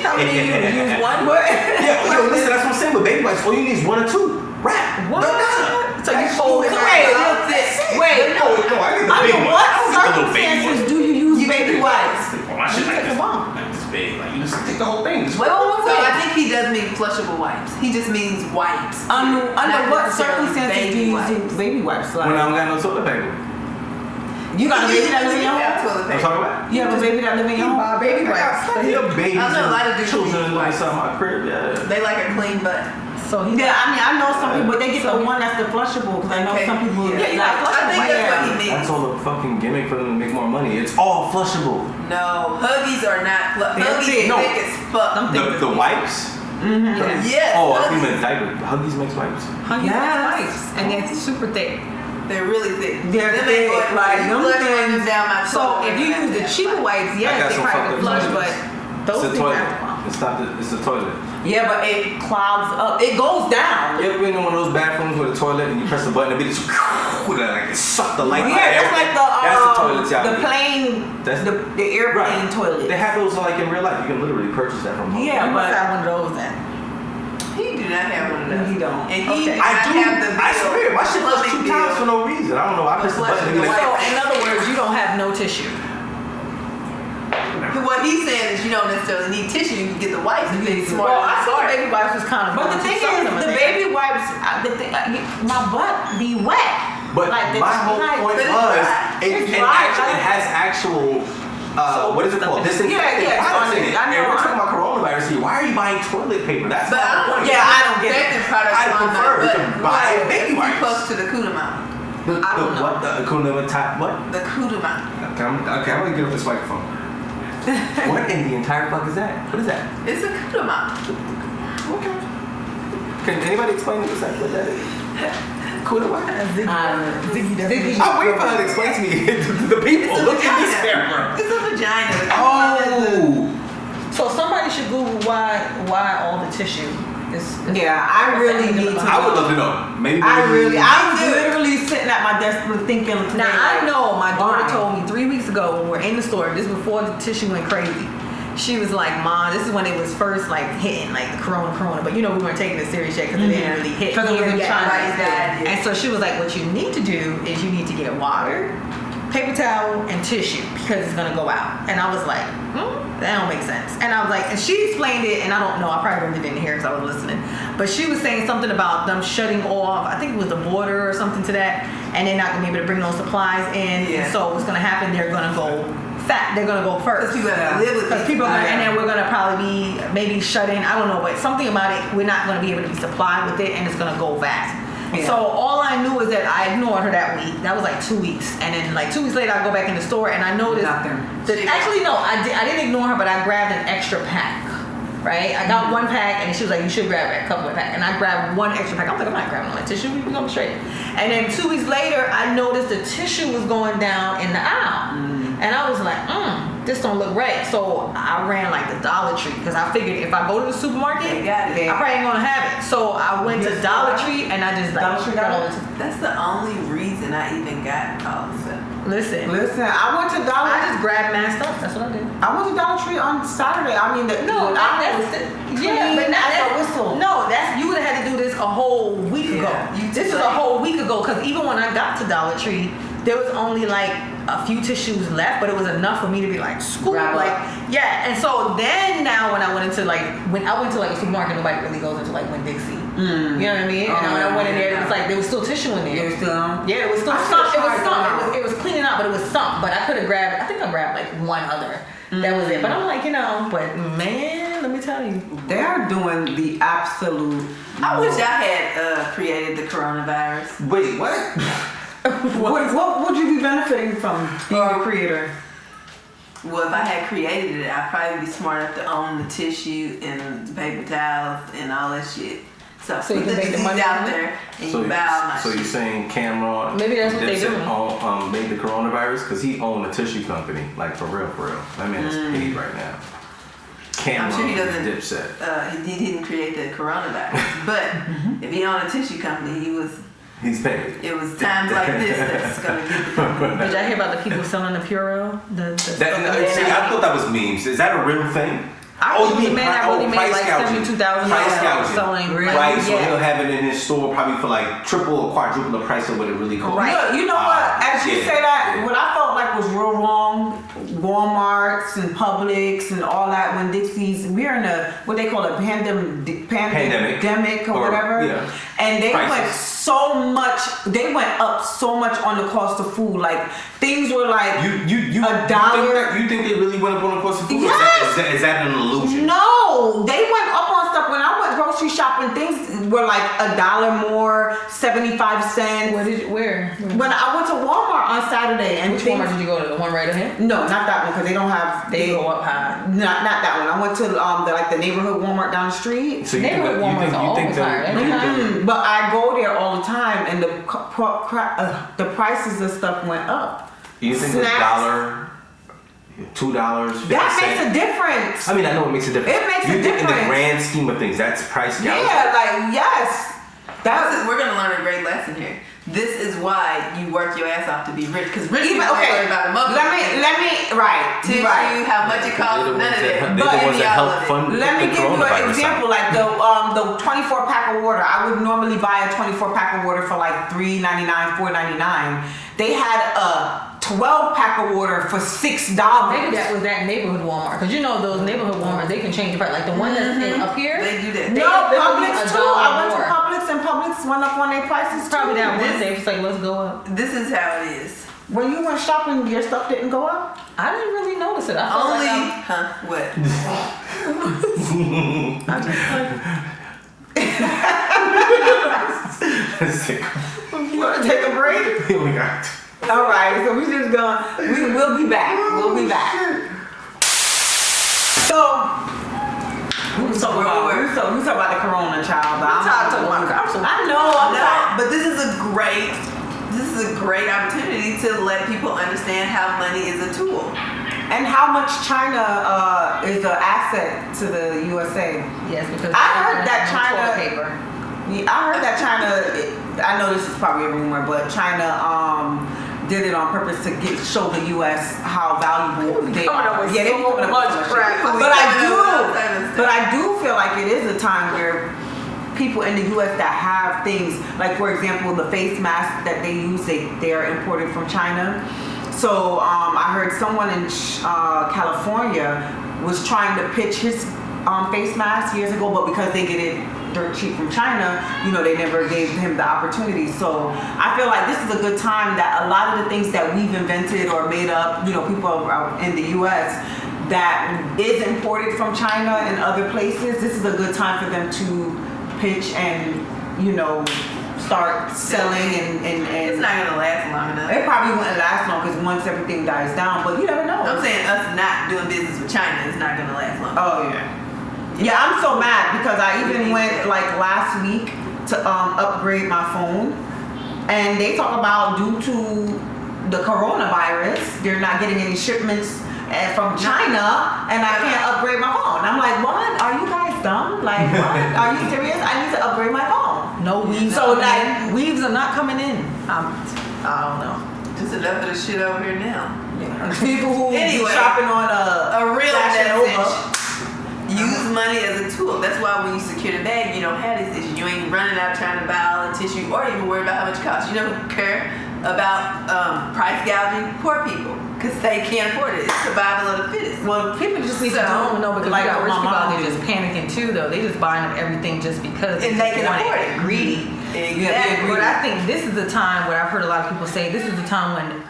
Speaker 3: How many you use one?
Speaker 5: Yeah, yo, listen, that's what I'm saying with baby wipes. All you need is one or two. Wrap.
Speaker 3: What?
Speaker 5: No matter.
Speaker 3: So you fold it
Speaker 1: Wait,
Speaker 3: around.
Speaker 1: wait.
Speaker 5: No, I get the
Speaker 1: Under
Speaker 5: big one.
Speaker 1: what
Speaker 5: I don't get the little baby
Speaker 1: circumstances
Speaker 5: one.
Speaker 1: do you use baby wipes?
Speaker 5: Oh, my shit
Speaker 3: You
Speaker 5: like
Speaker 3: take
Speaker 5: this.
Speaker 3: a bomb.
Speaker 5: Like this big. Like you just take the whole thing. Just
Speaker 1: Wait, wait,
Speaker 2: So I
Speaker 1: wait.
Speaker 2: think he does mean flushable wipes. He just means wipes.
Speaker 1: Under
Speaker 2: Not
Speaker 1: what
Speaker 2: necessarily
Speaker 1: circumstances do
Speaker 2: baby
Speaker 1: you
Speaker 2: wipes.
Speaker 1: use baby wipes?
Speaker 5: when I
Speaker 1: Like,
Speaker 5: don't got no toilet paper.
Speaker 1: you got a baby that live in your
Speaker 2: Yeah,
Speaker 1: home?
Speaker 2: toilet
Speaker 5: I'm
Speaker 2: paper.
Speaker 5: talking about.
Speaker 1: You have a baby that live in your home?
Speaker 3: Buy baby
Speaker 5: I got
Speaker 3: wipes.
Speaker 5: plenty of babies
Speaker 2: I know a lot of
Speaker 5: and
Speaker 2: dudes
Speaker 5: children
Speaker 2: use wipes.
Speaker 5: inside my crib. Yeah.
Speaker 2: They like a clean butt.
Speaker 3: So he
Speaker 1: Yeah, I mean, I know some people, but they get
Speaker 3: So-
Speaker 1: the one that's the flushable, because I know
Speaker 2: Okay.
Speaker 1: some people,
Speaker 2: Yeah,
Speaker 1: they
Speaker 2: you
Speaker 1: like
Speaker 2: like I think that's what he
Speaker 1: yeah.
Speaker 2: means.
Speaker 5: That's all a fucking gimmick for them to make more money. It's all flushable.
Speaker 2: No, Huggies are not.
Speaker 1: They're
Speaker 2: Huggies
Speaker 1: thick.
Speaker 5: No.
Speaker 2: thick as fuck.
Speaker 5: The wipes?
Speaker 2: Yes.
Speaker 5: Oh, I think
Speaker 2: Huggies,
Speaker 5: meant diaper. Huggies makes wipes.
Speaker 3: Huggies
Speaker 1: Yes.
Speaker 3: wipes, and they're super thick.
Speaker 2: they're really thick.
Speaker 1: They're
Speaker 2: Them
Speaker 1: thick,
Speaker 2: ain't going-
Speaker 1: like,
Speaker 2: you
Speaker 1: them
Speaker 2: flush one
Speaker 1: things-
Speaker 2: down my
Speaker 3: So
Speaker 2: toilet.
Speaker 3: if you use the cheaper wipes,
Speaker 5: I
Speaker 3: yes,
Speaker 5: got
Speaker 3: they
Speaker 5: some
Speaker 3: probably
Speaker 5: fucking
Speaker 3: flush,
Speaker 5: toilets.
Speaker 3: but those
Speaker 5: It's a
Speaker 3: things
Speaker 5: toilet.
Speaker 3: have.
Speaker 5: It's not the. It's the toilet.
Speaker 1: Yeah, but it clogs up. It goes down.
Speaker 5: You ever been in one of those bathrooms with a toilet and you press the button and it just like it suck the light out of
Speaker 1: Yeah, that's like
Speaker 5: everything? That's the toilets y'all
Speaker 1: the
Speaker 5: get.
Speaker 1: plane,
Speaker 5: That's-
Speaker 1: the airplane
Speaker 5: Right.
Speaker 1: toilet.
Speaker 5: They have those like in real life. You can literally purchase that from home.
Speaker 1: Yeah,
Speaker 3: You must
Speaker 1: but-
Speaker 3: have one of those then.
Speaker 2: He do not have one of those.
Speaker 1: He don't.
Speaker 2: And he
Speaker 3: Okay.
Speaker 2: do not
Speaker 5: I do.
Speaker 2: have the bill.
Speaker 5: I swear, my shit was
Speaker 2: plumbing
Speaker 5: 2 times
Speaker 2: bill.
Speaker 5: for no reason. I don't know. I pressed the button and it
Speaker 2: Flushing
Speaker 5: was
Speaker 2: the
Speaker 5: like,
Speaker 3: So in other words, you don't have no tissue.
Speaker 2: What he's saying is you don't necessarily need tissue. You can get the wipes and get smart.
Speaker 3: Well, I thought baby wipes was kind of.
Speaker 1: But the thing is, the baby wipes, my butt be wet.
Speaker 5: But
Speaker 1: Like,
Speaker 5: my whole
Speaker 1: like-
Speaker 5: point
Speaker 2: but it's
Speaker 5: was,
Speaker 2: dry.
Speaker 1: It's
Speaker 5: it
Speaker 1: dry,
Speaker 5: actually
Speaker 1: like-
Speaker 5: has actual, what is it called? Disinfectant
Speaker 1: Yeah,
Speaker 5: products in it.
Speaker 1: I know.
Speaker 5: And we're talking about coronavirus here. Why are you buying toilet paper? That's
Speaker 2: But
Speaker 5: not
Speaker 2: I
Speaker 5: the
Speaker 2: don't
Speaker 5: point.
Speaker 1: Yeah, I don't get it.
Speaker 2: Disinfectant products
Speaker 5: I'd
Speaker 2: on
Speaker 5: prefer
Speaker 2: the
Speaker 5: to
Speaker 2: butt.
Speaker 5: buy
Speaker 2: Why?
Speaker 5: baby
Speaker 2: It's
Speaker 5: wipes.
Speaker 2: close to the Kudama.
Speaker 3: I don't know.
Speaker 5: What? The Akuna type? What?
Speaker 2: The Kudama.
Speaker 5: Okay, I'm gonna get off this microphone. What in the entire fuck is that? What is that?
Speaker 2: It's a Kudama.
Speaker 5: Okay. Can anybody explain to me what that is? Kuna what?
Speaker 3: Ziggy
Speaker 5: I'm waiting for her to explain to me. The people.
Speaker 2: It's a
Speaker 5: Look at this
Speaker 2: vagina.
Speaker 5: camera.
Speaker 2: It's a vagina.
Speaker 5: Oh.
Speaker 3: So somebody should Google why all the tissue is.
Speaker 1: Yeah, I really need to.
Speaker 5: I would love to know. Maybe.
Speaker 1: I was
Speaker 2: too.
Speaker 1: literally sitting at my desk thinking. today,
Speaker 3: Now I
Speaker 1: like,
Speaker 3: know my daughter
Speaker 1: why?
Speaker 3: told me 3 weeks ago when we were in the store. This was before the tissue went crazy. She was like, "Mom, this is when it was first like hitting, like the corona." But you know we weren't taking it serious yet because it didn't really hit.
Speaker 1: 'Cause it was
Speaker 3: here
Speaker 1: in
Speaker 3: yet.
Speaker 1: China.
Speaker 3: Right,
Speaker 2: Yeah.
Speaker 3: And so she was like, "What you need to do is you need to get water, paper towel, and tissue because it's gonna go out." And I was like, "That don't make sense." And I was like, and she explained it, and I don't know. I probably really didn't hear because I was listening. But she was saying something about them shutting off. I think it was the border or something to that, and they're not gonna be able to bring those supplies in.
Speaker 2: Yeah.
Speaker 3: And so what's gonna happen? They're gonna go fat. They're gonna go first.
Speaker 2: Because people have to live with
Speaker 3: Because
Speaker 2: these
Speaker 3: people are gonna,
Speaker 2: people.
Speaker 3: and then we're gonna probably be maybe shut in. I don't know, but something about it, we're not gonna be able to be supplied with it, and it's gonna go fast.
Speaker 1: Yeah.
Speaker 3: So all I knew is that I ignored her that week. That was like 2 weeks, and then like 2 weeks later, I go back in the store and I noticed
Speaker 1: Nothing.
Speaker 3: that actually no, I didn't ignore her, but I grabbed an extra pack. right? I got one pack, and she was like, you should grab a couple of pack. And I grabbed one extra pack. I'm like, I'm not grabbing all that tissue. We're going straight. And then 2 weeks later, I noticed the tissue was going down in the aisle. And I was like, this don't look right. So I ran like the Dollar Tree because I figured if I go to the supermarket,
Speaker 2: They got it.
Speaker 3: I probably ain't gonna have it. So I went to Dollar Tree and I just
Speaker 1: Dollar Tree got
Speaker 3: all
Speaker 1: it?
Speaker 3: the
Speaker 2: That's the only reason I even got Collagen.
Speaker 3: Listen,
Speaker 1: Listen, I went to Dollar.
Speaker 3: I just grabbed mad stuff. That's what I did.
Speaker 1: I went to Dollar Tree on Saturday. I mean,
Speaker 3: No, that's but not
Speaker 1: that's a
Speaker 3: that's,
Speaker 1: whistle.
Speaker 3: No, that's you would have had to do this a whole week ago.
Speaker 2: Yeah,
Speaker 3: This is a whole week ago because even when I got to Dollar Tree, there was only like a few tissues left, but it was enough for me to be like, scoop,
Speaker 1: Grab
Speaker 3: like
Speaker 1: up.
Speaker 3: yeah. And so then now when I went into like a supermarket, nobody really goes into like Winn-Dixie. You know what I mean? And when I went in there, it was like there was still tissue in there.
Speaker 1: It was still.
Speaker 3: Yeah, it was still
Speaker 1: I
Speaker 3: some. It
Speaker 1: still
Speaker 3: was
Speaker 1: tried
Speaker 3: some.
Speaker 1: it.
Speaker 3: It was cleaning out, but it was some. But I could have grabbed. I think I grabbed like one other. That was it. But I'm like, but man, let me tell you.
Speaker 1: They are doing the absolute.
Speaker 2: I wish I had created the coronavirus.
Speaker 1: Wait, what? what would you be benefiting from being a creator?
Speaker 2: Well, if I had created it, I'd probably be smart enough to own the tissue and the paper towels and all that shit. So
Speaker 3: So you
Speaker 2: put
Speaker 3: can
Speaker 2: the
Speaker 3: make the
Speaker 2: disease
Speaker 3: money
Speaker 2: out
Speaker 3: from it?
Speaker 2: there and
Speaker 5: So,
Speaker 2: you buy all my
Speaker 5: so you're
Speaker 2: shit.
Speaker 5: saying Cameron
Speaker 3: Maybe that's what they
Speaker 5: Dipset
Speaker 3: do.
Speaker 5: made the coronavirus because he owned a tissue company, like for real. That man is paid right now. Cameron
Speaker 2: I'm sure he doesn't.
Speaker 5: Dipset.
Speaker 2: He didn't create the coronavirus, but if he owned a tissue company,
Speaker 5: He's paid.
Speaker 2: it was times like this that's gonna get the company.
Speaker 3: Did y'all hear about the people selling the Purell? See,
Speaker 5: I thought that was memes. Is that a real thing?
Speaker 3: I
Speaker 5: you
Speaker 3: was
Speaker 5: mean
Speaker 3: the man that really made
Speaker 5: price
Speaker 3: like
Speaker 5: gouging.
Speaker 3: $72,000
Speaker 5: Price gouging.
Speaker 3: selling.
Speaker 5: Right, so he'll
Speaker 3: yeah.
Speaker 5: have it in his store probably for like triple or quadruple the price of what it really costs.
Speaker 3: Right.
Speaker 1: You know what? As you
Speaker 5: yeah,
Speaker 1: say that,
Speaker 5: yeah.
Speaker 1: what I felt like was real wrong, Walmarts and Publix and all that, when Dixie's, we're in a, what they call a pandemic or whatever.
Speaker 5: Yeah.
Speaker 1: And they
Speaker 5: Prices.
Speaker 1: they went up so much on the cost of food. Like, things were like
Speaker 5: You
Speaker 1: $1.
Speaker 5: You think they really went up on the cost of food?
Speaker 1: Yes.
Speaker 5: Is that an illusion?
Speaker 1: No, they went up on stuff. When I went grocery shopping, things were like $1 more, 75 cents.
Speaker 3: Where?
Speaker 1: When I went to Walmart on Saturday, and
Speaker 3: Which
Speaker 1: things-
Speaker 3: Walmart did you go to? The one right ahead?
Speaker 1: No, not that one because they don't have.
Speaker 3: They go up high.
Speaker 1: Not that one. I went to the neighborhood Walmart down the street.
Speaker 5: So you
Speaker 3: Neighborhood Walmarts are always higher.
Speaker 1: But I go there all the time, and the prices of stuff went up.
Speaker 5: You think
Speaker 1: Snacks.
Speaker 5: $1, $2, 50
Speaker 1: That makes a
Speaker 5: cents?
Speaker 1: difference.
Speaker 5: I mean, I know it makes a difference.
Speaker 1: It makes a
Speaker 5: You think in
Speaker 1: difference.
Speaker 5: the grand scheme of things, that's price gouging?
Speaker 1: Yeah, like yes. That's
Speaker 2: We're gonna learn a great lesson here. This is why you work your ass off to be rich, because rich
Speaker 1: even
Speaker 2: people
Speaker 1: okay.
Speaker 2: worry about a mother.
Speaker 1: Let me right.
Speaker 2: Tissue,
Speaker 1: Right.
Speaker 2: how much it costs,
Speaker 5: They're the
Speaker 2: none
Speaker 5: ones
Speaker 2: of that.
Speaker 5: that- they're
Speaker 1: the
Speaker 2: Give
Speaker 5: ones
Speaker 2: me
Speaker 5: that
Speaker 2: all
Speaker 5: help
Speaker 2: of it.
Speaker 5: fund
Speaker 1: Let me
Speaker 5: the
Speaker 1: give you an
Speaker 5: coronavirus
Speaker 1: example.
Speaker 5: out.
Speaker 1: Like the 24 pack of water. I would normally buy a 24 pack of water for like $3.99, $4.99. They had a 12 pack of water for $6.
Speaker 3: Maybe that was that neighborhood Walmart. Because those neighborhood Walmarts, they can change the price. Like the one that's up here.
Speaker 2: They do that.
Speaker 1: No,
Speaker 3: They-
Speaker 1: Publix
Speaker 3: $1
Speaker 1: too. I went to
Speaker 3: more.
Speaker 1: Publix and Publix went up on their prices
Speaker 3: Probably
Speaker 1: too.
Speaker 3: that one day. It's like, let's go up.
Speaker 2: This is how it is.
Speaker 1: When you went shopping, your stuff didn't go up?
Speaker 3: I didn't really notice it. I felt
Speaker 2: Only,
Speaker 3: like
Speaker 2: what?
Speaker 1: You want to take a break?
Speaker 5: Here we got.
Speaker 1: All right, so we'll be back. We'll be back. So, we was talking about the corona, child. I know.
Speaker 2: No, but this is a great opportunity to let people understand how money is a tool.
Speaker 1: And how much China is an asset to the USA.
Speaker 3: yes, because
Speaker 1: I heard that
Speaker 3: China
Speaker 1: China-
Speaker 3: paper.
Speaker 1: Yeah, I heard that China, I know this is probably a rumor, but China did it on purpose to show the U.S. how valuable they
Speaker 3: coming up
Speaker 1: are.
Speaker 3: with
Speaker 1: Yeah, they
Speaker 3: so
Speaker 1: coming up with
Speaker 3: much
Speaker 1: so much
Speaker 3: crap.
Speaker 1: shit. But I do feel like it is a time where people in the U.S. that have things, like for example, the face masks that they use, they are imported from China. So I heard someone in California was trying to pitch his face mask years ago, but because they get it dirt cheap from China, they never gave him the opportunity. So I feel like this is a good time that a lot of the things that we've invented or made up, people in the U.S. that is imported from China and other places, this is a good time for them to pitch and, start selling and
Speaker 2: It's not gonna last long enough.
Speaker 1: it probably wouldn't last long because once everything dies down, but you never know.
Speaker 2: I'm saying us not doing business with China is not gonna last long.
Speaker 1: Oh yeah. Yeah, I'm so mad because I even went like last week to upgrade my phone, and they talk about due to the coronavirus, they're not getting any shipments from China, and I can't upgrade my phone. I'm like, what? Are you guys dumb? Like, what? Are you serious? I need to upgrade my phone.
Speaker 3: No weaves.
Speaker 1: So,
Speaker 3: coming
Speaker 1: like,
Speaker 3: in. Weaves are not coming in. I don't know.
Speaker 2: Just enough of the shit over here now.
Speaker 1: People who be
Speaker 2: Anyway,
Speaker 1: shopping on
Speaker 2: A real
Speaker 1: Fashion
Speaker 2: message.
Speaker 1: Nova.
Speaker 2: Use money as a tool. That's why when you secure the bag, you don't have this issue. You ain't running out trying to buy all the tissue or even worry about how much it costs. You don't care about price gouging poor people because they can't afford it. It's survival of the fittest.
Speaker 1: Well, people just need to
Speaker 3: don't know because
Speaker 1: like
Speaker 3: you got
Speaker 1: what
Speaker 3: rich
Speaker 1: my
Speaker 3: people out
Speaker 1: mom
Speaker 3: there
Speaker 1: did.
Speaker 3: just panicking too, though. They just buying up everything just because
Speaker 2: And they can
Speaker 3: want
Speaker 2: afford it.
Speaker 3: Greedy.
Speaker 2: Exactly.
Speaker 3: But I think this is the time where I've heard a lot of people say this is the time when,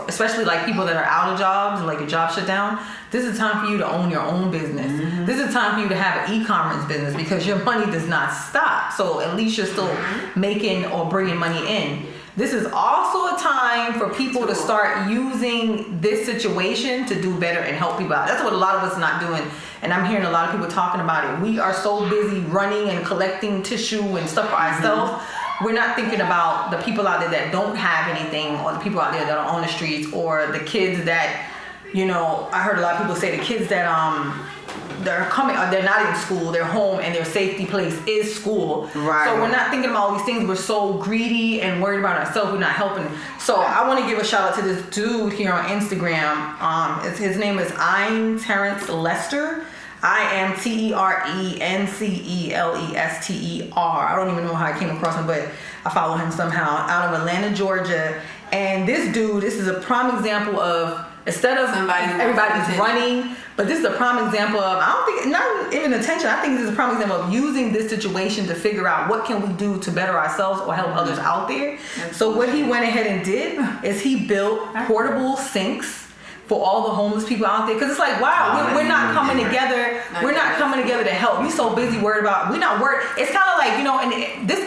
Speaker 3: especially like people that are out of jobs and like your job shut down, this is the time for you to own your own business.
Speaker 1: Mm-hmm.
Speaker 3: This is the time for you to have an e-commerce business because your money does not stop. So at least you're still making or bringing money in. This is also a time for people to start using this situation to do better and help people out. That's what a lot of us are not doing. And I'm hearing a lot of people talking about it. We are so busy running and collecting tissue and stuff for ourselves. We're not thinking about the people out there that don't have anything, or the people out there that are on the streets, or the kids that, you know, I heard a lot of people say the kids that they're coming, or they're not in school, they're home, and their safety place is school.
Speaker 1: Right.
Speaker 3: So we're not thinking about all these things. We're so greedy and worried about ourselves. We're not helping. So I want to give a shout out to this dude here on Instagram. His name is I'm Terrence Lester. IMTERENCELESTER. I don't even know how I came across him, but I follow him somehow, out of Atlanta, Georgia. And this dude, this is a prime example of, instead of everybody's running, but this is a prime example of, I don't think, not even attention, I think this is a prime example of using this situation to figure out what can we do to better ourselves or help others out there. So what he went ahead and did is he built portable sinks for all the homeless people out there, because it's like, wow, we're not coming together. We're not coming together to help. We're so busy worried about. We're not worried. It's kind of like, you know, and this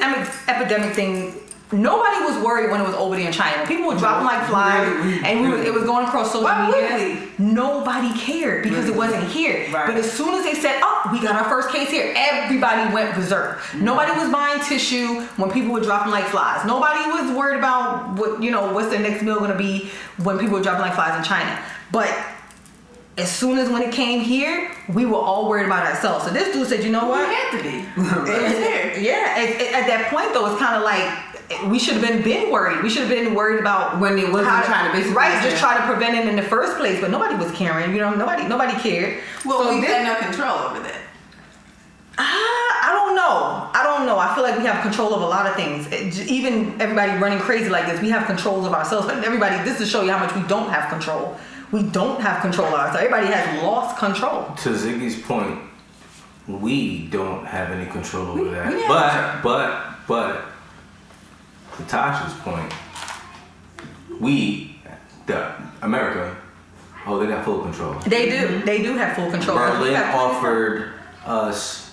Speaker 3: epidemic thing. Nobody was worried when it was over there in China. People were dropping like flies, and it was going across social media. Nobody cared because it wasn't here.
Speaker 1: Right.
Speaker 3: But as soon as they said, "Oh, we got our first case here," everybody went berserk. Nobody was buying tissue when people were dropping like flies. Nobody was worried about what's their next meal going to be when people were dropping like flies in China. But as soon as when it came here, we were all worried about ourselves. So this dude said, "You know what?
Speaker 2: We had to be. At
Speaker 3: that point though, it's kind of like we should have been worried. We should have been worried about
Speaker 1: when they wasn't trying to basically
Speaker 3: just try to prevent it in the first place. But nobody was caring. You know, nobody cared.
Speaker 2: Well,
Speaker 3: so
Speaker 2: we had no control over that.
Speaker 3: I don't know. I feel like we have control of a lot of things. Even everybody running crazy like this, we have controls of ourselves. But everybody, this to show you how much we don't have control. We don't have control of ourselves. Everybody has lost control.
Speaker 5: To Ziggy's point, we don't have any control over that. But to Tasha's point, America, they got full control.
Speaker 3: They do. They do have full control.
Speaker 5: Berlin offered us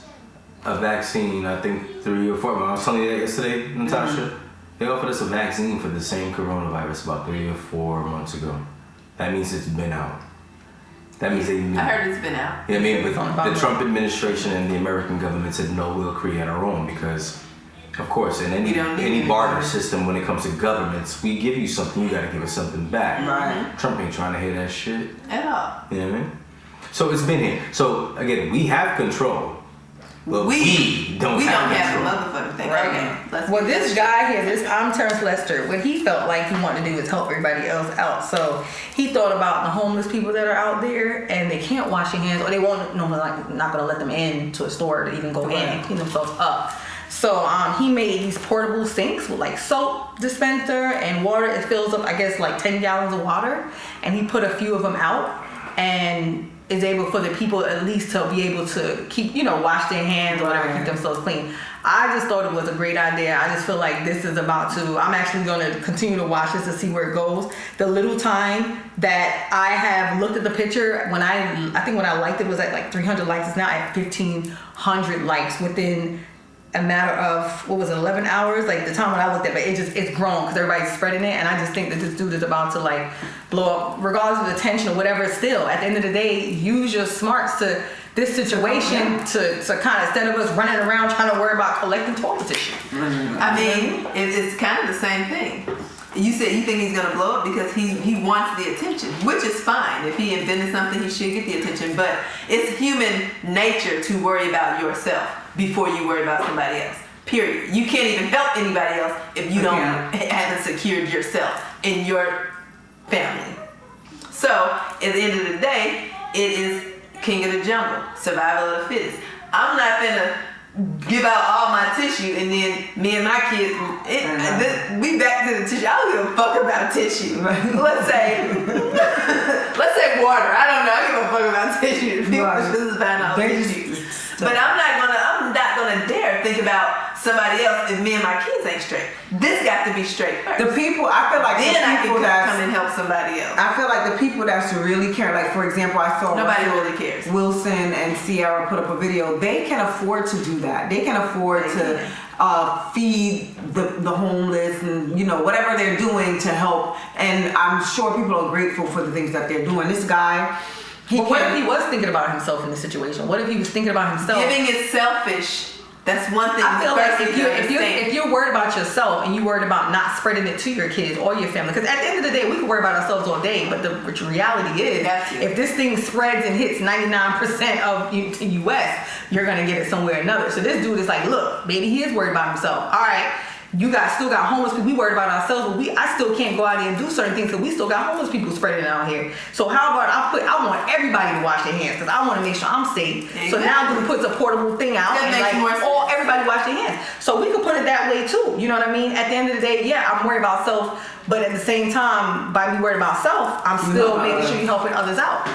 Speaker 5: a vaccine, I think 3 or 4 months. I was telling you that yesterday, Natasha. They offered us a vaccine for the same coronavirus about 3 or 4 months ago. That means it's been out. That means they knew.
Speaker 2: I heard it's been out.
Speaker 5: Yeah, I mean, but the Trump administration and the American government said, no, we'll create our own because, of course, in any barter system when it comes to governments, we give you something, you got to give us something back.
Speaker 1: Right.
Speaker 5: Trump ain't trying to hear that shit.
Speaker 2: At all.
Speaker 5: You know what I mean? So it's been here. So, again, we have control. But we don't have
Speaker 2: a motherfucking thing.
Speaker 3: Right.
Speaker 2: Okay.
Speaker 3: Well, this guy here, I'm Terrence Lester. What he felt like he wanted to do is help everybody else out. So he thought about the homeless people that are out there and they can't wash their hands, or they won't, not going to let them in to a store to even go in and clean themselves up. So he made these portable sinks with like soap dispenser and water. It fills up, I guess, like 10 gallons of water, and he put a few of them out and is able for the people at least to be able to keep, wash their hands or whatever, keep themselves clean. I just thought it was a great idea. I just feel like this is I'm actually going to continue to watch this to see where it goes. The little time that I have looked at the picture, when I think when I liked it was at like 300 likes. It's now at 1,500 likes within a matter of 11 hours, like the time when I looked at it, it's grown because everybody's spreading it, and I just think that this dude is about to like blow up, regardless of the attention or whatever. Still, at the end of the day, use your smarts to this situation to kind of, instead of us running around trying to worry about collecting toilet tissue.
Speaker 2: I mean, it's kind of the same thing. You said you think he's gonna blow up because he wants the attention, which is fine. If he invented something, he should get the attention. But it's human nature to worry about yourself before you worry about somebody else. Period. You can't even help anybody else if you haven't secured yourself in your family. So at the end of the day, it is king of the jungle, survival of the fittest. I'm not gonna give out all my tissue and then me and my kids, we back to the tissue. I don't give a fuck about tissue. Let's say water. I don't know. I give a fuck about tissue. People just find out tissue. But I'm not gonna dare think about somebody else if me and my kids ain't straight. This got to be straight first.
Speaker 1: The people, I feel like
Speaker 2: then I can
Speaker 1: that
Speaker 2: come and help somebody else.
Speaker 1: I feel like the people that's really care, like for example, I saw
Speaker 2: Nobody really cares.
Speaker 1: Wilson and Sierra put up a video. They can afford to do that. They can afford to feed the homeless and whatever they're doing to help. And I'm sure people are grateful for the things that they're doing. This guy.
Speaker 3: But what if he was thinking about himself in this situation? What if he was thinking about himself?
Speaker 2: Giving is selfish. That's one thing.
Speaker 3: I feel like if you're worried about yourself and you're worried about not spreading it to your kids or your family, because at the end of the day, we can worry about ourselves all day, but the reality is, if this thing spreads and hits 99% of the U.S., you're gonna get it somewhere or another. So this dude is like, look, maybe he is worried about himself. All right. You guys still got homeless people. We worried about ourselves, but I still can't go out there and do certain things because we still got homeless people spreading out here. So how about I want everybody to wash their hands because I want to make sure I'm safe. Exactly. So now we put a portable thing out and everybody wash their hands. So we could put it that way too. You know what I mean? At the end of the day, yeah, I'm worried about self, but at the same time, by me worried about self, I'm still making sure you're helping others out.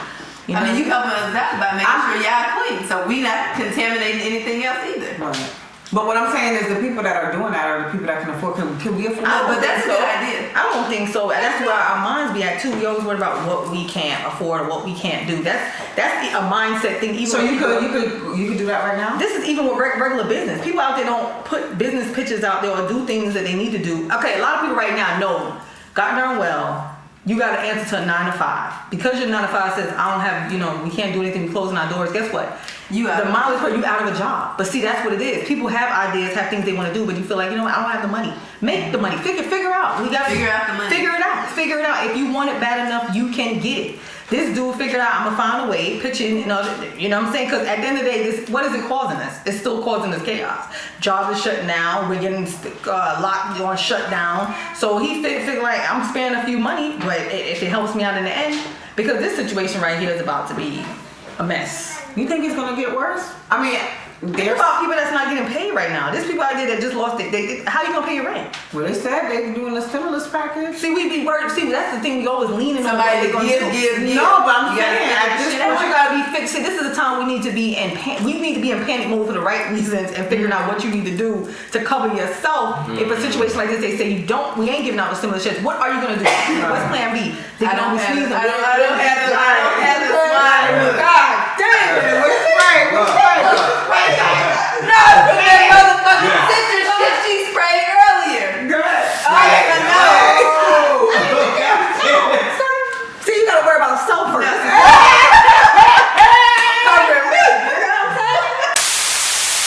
Speaker 2: You helping others out by making sure y'all clean. So we not contaminating anything else either.
Speaker 1: Right. But what I'm saying is the people that are doing that are the people that can afford. Can we afford?
Speaker 2: But that's a good idea.
Speaker 3: I don't think so. That's where our minds be at too. We always worry about what we can't afford or what we can't do. That's a mindset thing. Even
Speaker 1: so you could do that right now.
Speaker 3: This is even with regular business. People out there don't put business pitches out there or do things that they need to do. Okay, a lot of people right now know, God darn well, you got to answer to a 9 to 5 because your 9 to 5 says I don't have, we can't do anything. We closing our doors. Guess what? You out of a job. But see, that's what it is. People have ideas, have things they want to do, but you feel like, I don't have the money. Make the money. Figure out. We got to
Speaker 2: figure out the money.
Speaker 3: Figure it out. If you want it bad enough, you can get it. This dude figured out, I'm gonna find a way, pitch in, you know what I'm saying? Because at the end of the day, what is it causing us? It's still causing us chaos. Jobs are shutting down. We're getting locked on, shut down. So he figured like, I'm sparing a few money, but if it helps me out in the end, because this situation right here is about to be a mess.
Speaker 1: You think it's gonna get worse? I mean,
Speaker 3: think about people that's not getting paid right now. There's people out there that just lost it. How you gonna pay your rent?
Speaker 1: Well, they said they're doing a stimulus package.
Speaker 3: See, we be worried. See, that's the thing. We always leaning on
Speaker 2: somebody to give.
Speaker 3: No, but I'm saying at this point you gotta be fixed. See, this is the time we need to be in we need to be in panic mode for the right reasons and figuring out what you need to do to cover yourself. If a situation like this, they say we ain't giving out the stimulus checks. What are you gonna do? What's plan B?
Speaker 2: I don't have the slide.
Speaker 3: God damn it! What's right?
Speaker 2: No, that motherfucking citrus shit she sprayed earlier.
Speaker 1: Good.
Speaker 3: See, you gotta worry about self first.
Speaker 2: Cover me.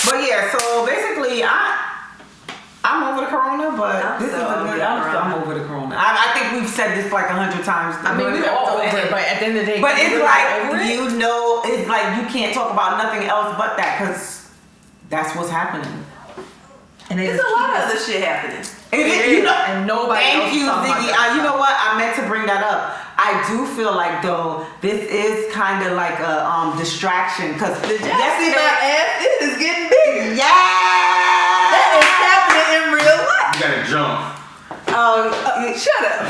Speaker 1: But yeah, so basically, I'm over the corona, but I'm over the corona. I think we've said this like 100 times.
Speaker 3: I mean, we're all over it, but at the end of the day,
Speaker 1: but it's like it's like you can't talk about nothing else but that because that's what's happening.
Speaker 2: And there's a lot of other shit happening.
Speaker 3: And nobody.
Speaker 1: Thank you, Ziggy. You know what? I meant to bring that up. I do feel like though this is kind of like a distraction because
Speaker 2: yesterday my ass is getting bigger.
Speaker 1: Yeah,
Speaker 2: that is happening in real life.
Speaker 5: You gotta jump.
Speaker 2: Shut up.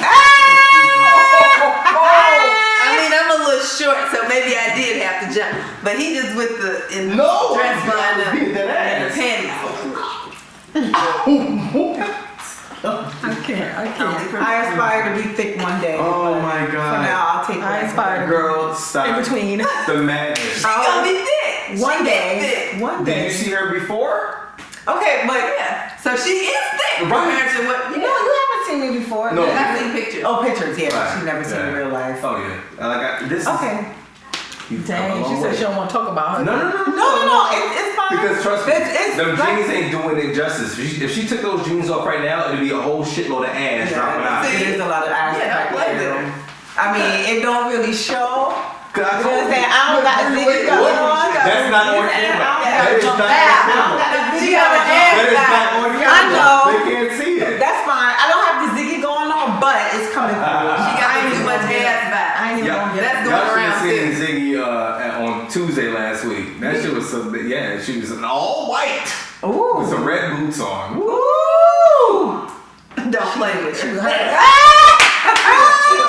Speaker 2: I mean, I'm a little short, so maybe I did have to jump. But he just with the dress line up and the panties.
Speaker 3: I can't.
Speaker 1: I aspire to be thick one day.
Speaker 5: Oh my
Speaker 1: For
Speaker 5: god.
Speaker 1: now, I'll take.
Speaker 3: I aspire to
Speaker 5: Girl, stop.
Speaker 3: in between.
Speaker 5: The madness.
Speaker 2: She's gonna be thick.
Speaker 1: One day.
Speaker 5: Did you see her before?
Speaker 1: Okay, but
Speaker 2: Yeah. So she is thick.
Speaker 5: Right.
Speaker 2: Compared to what?
Speaker 1: you haven't seen me before.
Speaker 5: No.
Speaker 2: I've seen pictures.
Speaker 1: Oh, pictures. Yeah,
Speaker 5: Right.
Speaker 1: she's never seen me in real life.
Speaker 5: Oh yeah. This is
Speaker 1: Okay.
Speaker 4: You've come a
Speaker 3: Dang,
Speaker 4: long
Speaker 3: she said
Speaker 4: way.
Speaker 3: she don't want to talk about her.
Speaker 4: No.
Speaker 1: No, it's fine.
Speaker 4: Because trust me,
Speaker 1: It's
Speaker 4: them
Speaker 1: like-
Speaker 4: jeans ain't doing it justice. If she took those jeans off right now, it'd be a whole shitload of ass dropping out.
Speaker 1: It is a lot of ass
Speaker 2: Yeah,
Speaker 1: back
Speaker 2: I like
Speaker 1: there.
Speaker 2: that.
Speaker 1: I mean, it don't really show.
Speaker 4: Cause I
Speaker 1: You know
Speaker 4: told
Speaker 1: what I'm saying?
Speaker 4: you,
Speaker 1: I don't got a ziggy going on.
Speaker 4: that's not on camera. That is not on camera.
Speaker 2: She got an
Speaker 4: That is
Speaker 2: ass
Speaker 4: not
Speaker 2: back.
Speaker 4: on camera.
Speaker 1: I know.
Speaker 4: They can't see it.
Speaker 1: That's fine. I don't have the ziggy going on, but it's coming through.
Speaker 2: She got too much ass back.
Speaker 3: I ain't even
Speaker 4: Yeah.
Speaker 3: gonna get
Speaker 2: That's
Speaker 3: it.
Speaker 2: going
Speaker 4: Y'all should
Speaker 2: around
Speaker 4: have seen
Speaker 2: too.
Speaker 4: Ziggy on Tuesday last week. That shit was so yeah. She was in all white
Speaker 1: Ooh.
Speaker 4: with some red boots on.
Speaker 1: Ooh.
Speaker 2: Don't play with
Speaker 3: She
Speaker 2: her.
Speaker 3: was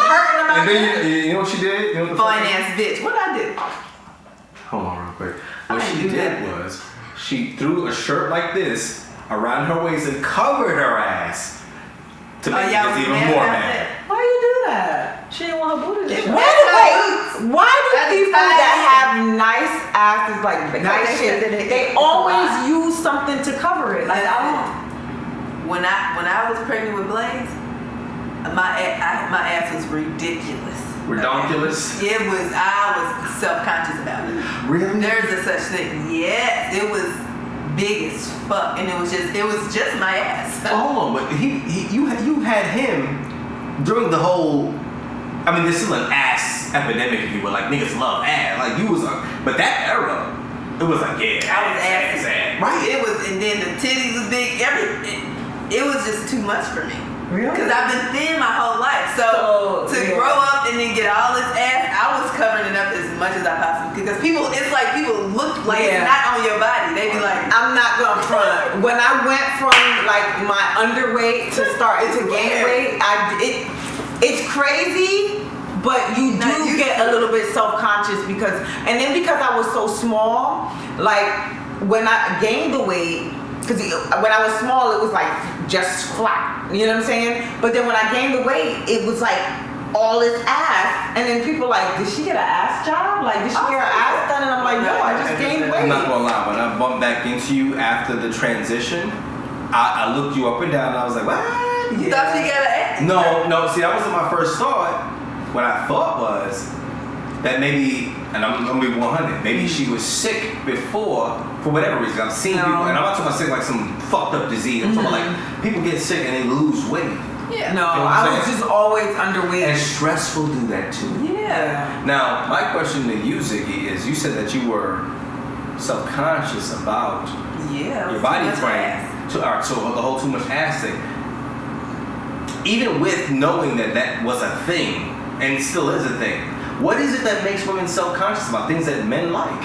Speaker 3: hurting about
Speaker 4: And then you know what she did? You know what the fuck?
Speaker 2: Fine ass bitch. What I do?
Speaker 4: Hold on real quick. What
Speaker 2: I
Speaker 4: she
Speaker 2: do
Speaker 4: did
Speaker 2: that.
Speaker 4: was she threw a shirt like this around her waist and covered her ass to make
Speaker 2: y'all
Speaker 4: us
Speaker 2: was
Speaker 4: even
Speaker 2: mad
Speaker 4: more
Speaker 2: about
Speaker 4: mad.
Speaker 2: that?
Speaker 1: Why you do that?
Speaker 3: She didn't want her booty to show.
Speaker 1: Why do
Speaker 2: That is
Speaker 1: people
Speaker 2: tight.
Speaker 1: that have nice asses, like nice
Speaker 3: they
Speaker 1: shit,
Speaker 3: said that
Speaker 1: they
Speaker 3: it's a
Speaker 1: always
Speaker 3: lie.
Speaker 1: use something to cover it? Like, I don't.
Speaker 2: When I was pregnant with Blaze, my ass was ridiculous.
Speaker 4: Redonkulous?
Speaker 2: It was. I was self-conscious about it.
Speaker 4: Really?
Speaker 2: There's a such thing. Yes, it was big as fuck, and it was just my ass.
Speaker 4: Well, hold on, but you had him during the whole. I mean, there's still an ass epidemic, if you will. Like niggas love ass. Like you was, but that era, it was like yeah,
Speaker 2: I was ass.
Speaker 4: right?
Speaker 2: It was, and then the titties was big. It was just too much for me.
Speaker 1: Really?
Speaker 2: Because I've been thin my whole life. So to
Speaker 1: yeah.
Speaker 2: grow up and then get all this ass, I was covering it up as much as I possibly could. Because it's like people look like
Speaker 1: Yeah.
Speaker 2: it's not on your body. They be like,
Speaker 1: I'm not gonna front. When I went from like my underweight to starting to gain weight, it's crazy, but you
Speaker 2: Not
Speaker 1: do
Speaker 2: used
Speaker 1: get
Speaker 2: to
Speaker 1: a little bit self-conscious because I was so small, like when I gained the weight, because when I was small, it was like just flat. You know what I'm saying? But then when I gained the weight, it was like all this ass, and then people like, did she get an ass job? Like, did she get her ass done? And I'm like, no, I just gained weight.
Speaker 5: I'm not gonna lie, when I bumped back into you after the transition, I looked you up and down and I was like, what?
Speaker 2: you thought she got an ass?
Speaker 5: No, see, that wasn't my first thought. What I thought was that maybe, and I'm gonna be 100, maybe she was sick before, for whatever reason. I've seen people, and I'm not talking about sick like some fucked up disease. I'm talking about like people get sick and they lose weight.
Speaker 2: Yeah.
Speaker 1: No,
Speaker 5: You know what
Speaker 1: I
Speaker 5: I'm
Speaker 1: was
Speaker 5: saying?
Speaker 1: just always underweight.
Speaker 5: And stress will do that too.
Speaker 2: Yeah.
Speaker 5: Now, my question to you, Ziggy, is you said that you were self-conscious about
Speaker 2: Yeah.
Speaker 5: your body
Speaker 2: too much
Speaker 5: frame,
Speaker 2: ass.
Speaker 5: so the whole too much ass thing. Even with knowing that was a thing, and it still is a thing, what is it that makes women self-conscious about things that men like?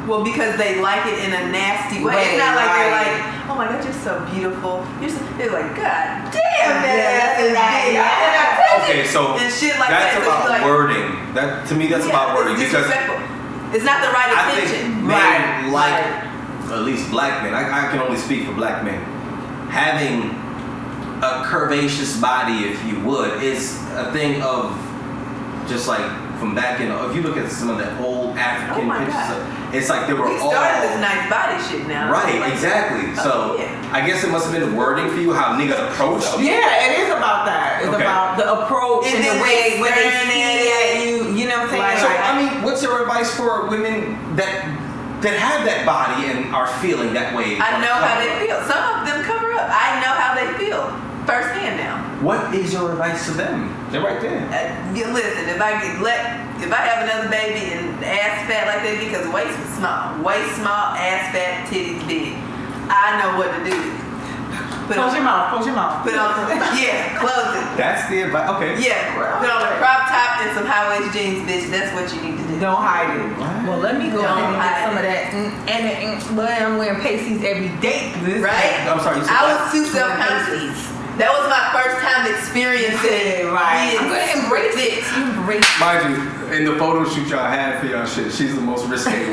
Speaker 2: Well, because they like it in a nasty way. It's
Speaker 1: Way,
Speaker 2: not like they're
Speaker 1: right.
Speaker 2: like, oh my God, you're so beautiful. They're like, God damn,
Speaker 1: Yeah,
Speaker 2: that ass is big.
Speaker 1: yeah.
Speaker 2: I cannot touch
Speaker 5: Okay,
Speaker 2: it.
Speaker 5: so
Speaker 2: and shit like
Speaker 5: that's
Speaker 2: that. So
Speaker 5: about
Speaker 2: it's like,
Speaker 5: wording. That to me, that's
Speaker 2: yeah,
Speaker 5: about wording
Speaker 2: it's
Speaker 5: because
Speaker 2: disrespectful. It's not the right
Speaker 5: I
Speaker 2: attention.
Speaker 5: think men like,
Speaker 1: Right.
Speaker 5: at least black men. I can only speak for black men. Having a curvaceous body, if you would, is a thing of just like from back in. If you look at some of the old African
Speaker 2: Oh my
Speaker 5: pictures,
Speaker 2: God.
Speaker 5: it's like they were
Speaker 2: We
Speaker 5: all
Speaker 2: started this nice body shit now.
Speaker 5: right.
Speaker 2: Like,
Speaker 5: Exactly. So
Speaker 2: yeah.
Speaker 5: I guess it must have been the wording for you how niggas approach you.
Speaker 1: Yeah, it is about that. It's
Speaker 5: Okay.
Speaker 1: about the approach
Speaker 2: And
Speaker 1: and,
Speaker 2: then
Speaker 1: the way when they
Speaker 2: staring
Speaker 1: see
Speaker 2: at
Speaker 1: at you. You know what I'm saying?
Speaker 2: Right.
Speaker 5: So
Speaker 1: Like,
Speaker 5: I mean, what's your advice for women that have that body and are feeling that way?
Speaker 2: I know how they feel. Some of them cover up. I know how they feel firsthand now.
Speaker 5: What is your advice to them? They're right there.
Speaker 2: Listen, if I have another baby and ass fat like that because waist is small, ass fat, titties big, I know what to do.
Speaker 1: close your mouth. Close your mouth.
Speaker 2: Put on, yeah, close it.
Speaker 5: That's the advice. Okay.
Speaker 2: Yeah, put on a crop top and some high waist jeans, bitch. That's what you need to do.
Speaker 1: Don't hide it.
Speaker 3: Well, let me go
Speaker 2: Don't
Speaker 3: ahead and get
Speaker 2: hide
Speaker 3: some of that. But I'm wearing pasties every day.
Speaker 2: Right?
Speaker 5: I'm sorry. You said
Speaker 2: I
Speaker 5: what?
Speaker 2: was too self-conscious. That was my first time experiencing
Speaker 1: Right.
Speaker 2: being
Speaker 3: I'm gonna embrace
Speaker 2: thick.
Speaker 3: it. Embrace it.
Speaker 4: Mind you, in the photo shoot y'all had for y'all shit, she's the most risque one.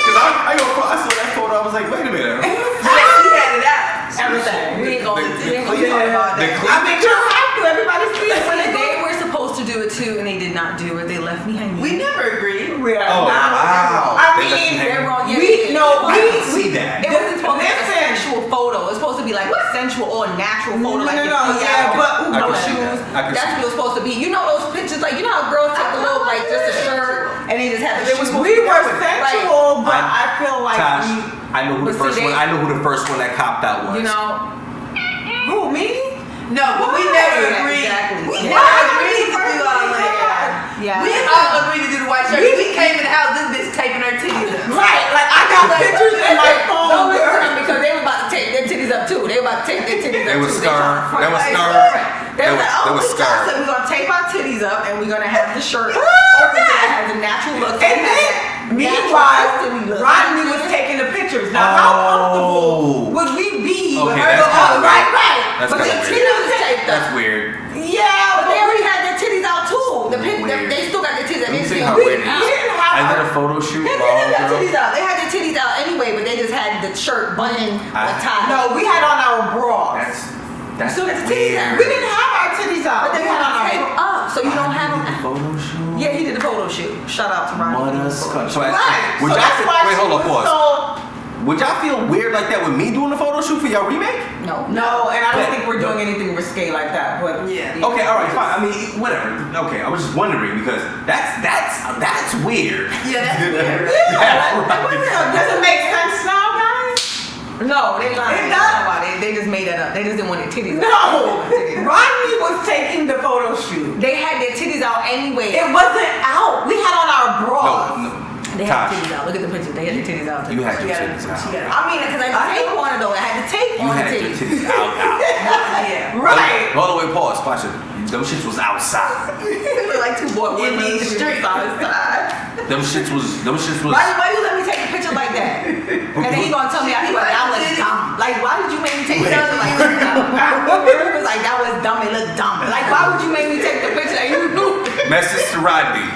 Speaker 5: Because I saw that photo. I was like, wait a minute.
Speaker 2: She had it out.
Speaker 1: Everything.
Speaker 3: We ain't gonna
Speaker 2: We ain't
Speaker 3: do
Speaker 2: gonna talk about that.
Speaker 1: I mean, you have to. Everybody sees it when
Speaker 3: it.
Speaker 1: they
Speaker 3: They were supposed to do it too, and they did not do it. They left me hanging.
Speaker 2: We never agreed.
Speaker 1: We are
Speaker 5: Oh,
Speaker 1: not.
Speaker 5: wow.
Speaker 1: I
Speaker 5: They left you
Speaker 1: mean,
Speaker 5: hanging.
Speaker 3: They're wrong. Yeah,
Speaker 1: we
Speaker 3: they did.
Speaker 1: no,
Speaker 5: I didn't
Speaker 1: we
Speaker 5: see that.
Speaker 3: It wasn't supposed to be like a
Speaker 1: Listen.
Speaker 3: sensual photo. It's supposed to be like, what sensual sensual or natural photo,
Speaker 1: No,
Speaker 3: like
Speaker 1: no,
Speaker 3: your
Speaker 1: no,
Speaker 3: feet
Speaker 1: yeah,
Speaker 3: out,
Speaker 1: but
Speaker 3: no
Speaker 5: I can see
Speaker 3: shoes.
Speaker 5: that. I can
Speaker 3: That's
Speaker 5: see
Speaker 3: what it was supposed to be. You know those pictures, like you know how girls take a little, like just a shirt and they just have the shoes.
Speaker 1: We were sensual, but I feel like
Speaker 5: Tosh,
Speaker 1: we,
Speaker 5: I know who the
Speaker 3: But see,
Speaker 5: first one.
Speaker 3: they-
Speaker 5: I know who the first one that copped out was.
Speaker 3: you know,
Speaker 1: who, me?
Speaker 2: No, but we never
Speaker 3: Yeah,
Speaker 2: agreed.
Speaker 3: exactly.
Speaker 2: We
Speaker 3: Yeah.
Speaker 2: never agreed to do all that.
Speaker 3: yeah.
Speaker 2: We all agreed to do the white shirt. We came in the house, this bitch taping her titties up.
Speaker 1: Right, like I got pictures in my phone.
Speaker 3: Don't listen to them because they were about to take their titties up too. They were about to take their titties up
Speaker 5: They
Speaker 3: too.
Speaker 5: was
Speaker 3: They trying to
Speaker 5: scarred.
Speaker 3: front.
Speaker 5: They was
Speaker 3: Like,
Speaker 5: scarred.
Speaker 3: They was like,
Speaker 5: They
Speaker 3: oh,
Speaker 5: was
Speaker 3: we
Speaker 5: scarred.
Speaker 3: said we're gonna tape our titties up and we're gonna have the shirt open so it has a natural look. So
Speaker 1: And
Speaker 3: we have
Speaker 1: then,
Speaker 3: that
Speaker 1: meanwhile,
Speaker 3: natural sisterly look.
Speaker 1: Rodney was taking the pictures. Now, how comfortable would we be with
Speaker 5: Okay,
Speaker 1: her?
Speaker 5: that's kinda
Speaker 1: Right,
Speaker 5: weird.
Speaker 1: right.
Speaker 5: That's
Speaker 3: But
Speaker 5: kinda
Speaker 3: their
Speaker 5: weird.
Speaker 3: titties was taped
Speaker 5: That's
Speaker 3: up.
Speaker 5: weird.
Speaker 1: Yeah,
Speaker 3: But they already had their titties out too. The
Speaker 5: Weird.
Speaker 3: they still got their titties out.
Speaker 5: Let me
Speaker 3: They
Speaker 5: see
Speaker 3: still-
Speaker 5: how
Speaker 3: we-
Speaker 5: weird it
Speaker 1: we
Speaker 5: is.
Speaker 1: didn't have
Speaker 5: I did
Speaker 1: our-
Speaker 5: a photo shoot.
Speaker 3: They
Speaker 5: My
Speaker 3: did have their
Speaker 5: homegirl.
Speaker 3: titties out. They had their titties out anyway, but they just had the shirt button or tied.
Speaker 1: No, we had on our bras.
Speaker 5: That's
Speaker 3: So it's titties out.
Speaker 5: weird.
Speaker 1: We didn't have our titties out.
Speaker 3: But they
Speaker 1: We had
Speaker 3: had
Speaker 1: on
Speaker 3: to tape
Speaker 1: our
Speaker 3: them up, so you don't have them.
Speaker 5: Photo shoot.
Speaker 3: Yeah, he did the photo shoot. Shout out to Ronnie.
Speaker 5: So
Speaker 1: Right.
Speaker 5: would
Speaker 1: So
Speaker 5: y'all
Speaker 1: that's
Speaker 5: feel,
Speaker 1: why
Speaker 5: wait,
Speaker 1: she
Speaker 5: hold on,
Speaker 1: was
Speaker 5: pause.
Speaker 1: so.
Speaker 5: Would y'all feel weird like that with me doing the photo shoot for y'all remake?
Speaker 3: No.
Speaker 1: No, and I don't
Speaker 5: But-
Speaker 1: think we're doing anything risque like that. But
Speaker 2: Yeah.
Speaker 5: Okay, all right, fine. I mean, whatever. Okay, I was just wondering because that's weird.
Speaker 2: Yeah, that's weird.
Speaker 1: Does it make sense now, guys?
Speaker 3: No, they lied.
Speaker 1: It does.
Speaker 3: They just made that up. They just didn't want their titties out.
Speaker 1: No.
Speaker 3: They had
Speaker 1: Rodney was taking the photo shoot.
Speaker 3: their titties out anyway.
Speaker 1: It wasn't out. We had on our bras.
Speaker 5: No,
Speaker 3: They had
Speaker 5: Tosh,
Speaker 3: their titties out. Look at the picture. They had their titties out.
Speaker 5: you had
Speaker 2: She
Speaker 5: your
Speaker 2: got
Speaker 5: titties
Speaker 2: it.
Speaker 5: out.
Speaker 2: She got it.
Speaker 3: I mean, because I had the tape on it though. I had the tape
Speaker 5: You
Speaker 3: on the
Speaker 5: had your
Speaker 3: titties.
Speaker 5: titties out.
Speaker 2: Yeah.
Speaker 1: Right.
Speaker 5: Hold on, wait, pause. Watch it. Them shits was outside.
Speaker 3: They look like two boys.
Speaker 2: In the street.
Speaker 5: Them shits was.
Speaker 3: Why you let me take a picture like that? And then he gonna tell me I like that was dumb. Like why would you make me take a picture like that? He was like that was dumb. It looked dumb. Like why would you make me take the picture and you knew?
Speaker 5: Message to Rodney.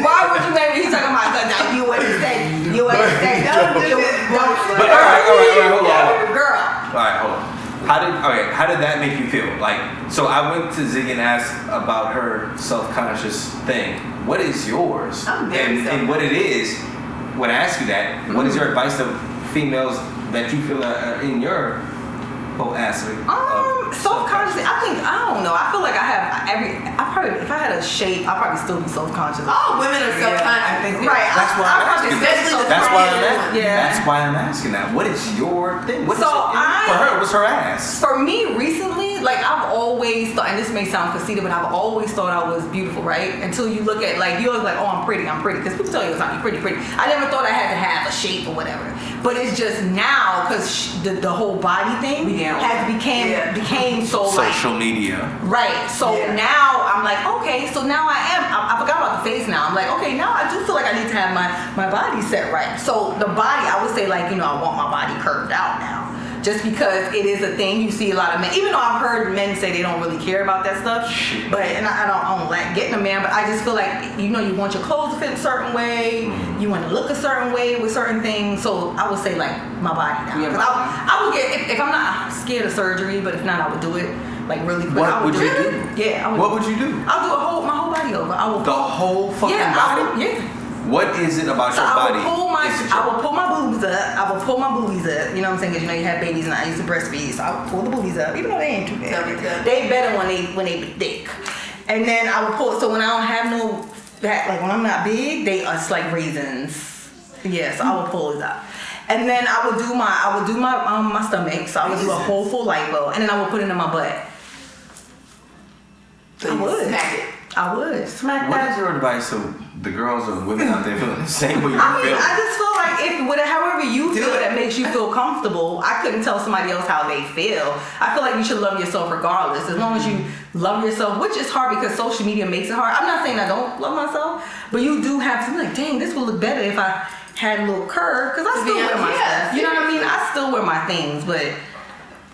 Speaker 3: Why would you make me? He's talking about that. You would have said. You would have said.
Speaker 2: Don't do this. Don't do
Speaker 5: But
Speaker 2: this.
Speaker 5: all right, hold on.
Speaker 3: Girl.
Speaker 5: All right, hold on. How did that make you feel? Like, so I went to Ziggy and asked about her self-conscious thing. What is yours?
Speaker 2: I'm very
Speaker 5: and what it is, when I ask you that, what is your advice to females that you feel are in your whole aspect?
Speaker 3: Self-conscious. I don't know. I feel like I probably if I had a shape, I'd probably still be self-conscious.
Speaker 2: All women are
Speaker 1: Yeah,
Speaker 2: self-conscious.
Speaker 1: I think
Speaker 3: Right.
Speaker 5: That's why
Speaker 3: I
Speaker 5: I'm
Speaker 3: probably
Speaker 5: asking.
Speaker 2: Especially the
Speaker 5: That's why I'm
Speaker 2: friends.
Speaker 5: asking.
Speaker 3: Yeah.
Speaker 5: That's why I'm asking that. What is your thing? What is
Speaker 3: So
Speaker 5: it? For her, it was her ass.
Speaker 3: For me, recently, like I've always thought, and this may sound conceited, but I've always thought I was beautiful, right? Until you look at like you're like, oh, I'm pretty, because people tell you it's not you're pretty. I never thought I had to have a shape or whatever. But it's just now because the whole body thing became so like
Speaker 5: Social media.
Speaker 3: right. So
Speaker 2: Yeah.
Speaker 3: now I'm like, okay, so now I forgot about the face now. I'm like, okay, now I do feel like I need to have my body set right. So the body, I would say like, I want my body curved out now. Just because it is a thing, you see a lot of men. Even though I've heard men say they don't really care about that stuff, but I don't like getting a man. But I just feel like you want your clothes to fit a certain way, you want to look a certain way with certain things. So I would say like my body now.
Speaker 1: Yeah.
Speaker 3: 'Cause I would get if I'm not scared of surgery, but if not, I would do it like really quick.
Speaker 5: What
Speaker 3: I
Speaker 5: would
Speaker 3: do
Speaker 5: you
Speaker 3: it.
Speaker 5: do?
Speaker 3: Yeah, I would.
Speaker 5: What would you do?
Speaker 3: I'll do my whole body over. I will.
Speaker 5: The whole fucking body?
Speaker 3: Yeah.
Speaker 5: What is it about
Speaker 3: So
Speaker 5: your
Speaker 3: I
Speaker 5: body?
Speaker 3: will pull my boobs up. I will pull my boobies up. You know what I'm saying? Because you have babies and I used to breastfeed, so I will pull the boobies up, even though they ain't too bad.
Speaker 2: Yeah.
Speaker 3: They better when they be thick. And then I will pull. So when I don't have no fat, like when I'm not big, it's like raisins. Yeah, so I will pull it up. And then I would do my stomach. So I would do a whole full lipo, and then I would put it in my butt.
Speaker 2: So
Speaker 3: I
Speaker 2: you
Speaker 3: would.
Speaker 2: smack it.
Speaker 3: I would.
Speaker 1: Smack
Speaker 5: What
Speaker 1: that.
Speaker 5: is your advice to the girls or women out there feeling the same way you
Speaker 3: I mean,
Speaker 5: feel?
Speaker 3: I just feel like however you feel that makes you feel comfortable. I couldn't tell somebody else how they feel. I feel like you should love yourself regardless. As long as you love yourself, which is hard because social media makes it hard. I'm not saying I don't love myself, but you do have to be like, dang, this would look better if I had a little curve. Because I still wear my stuff. You know what I mean? I still wear my things, but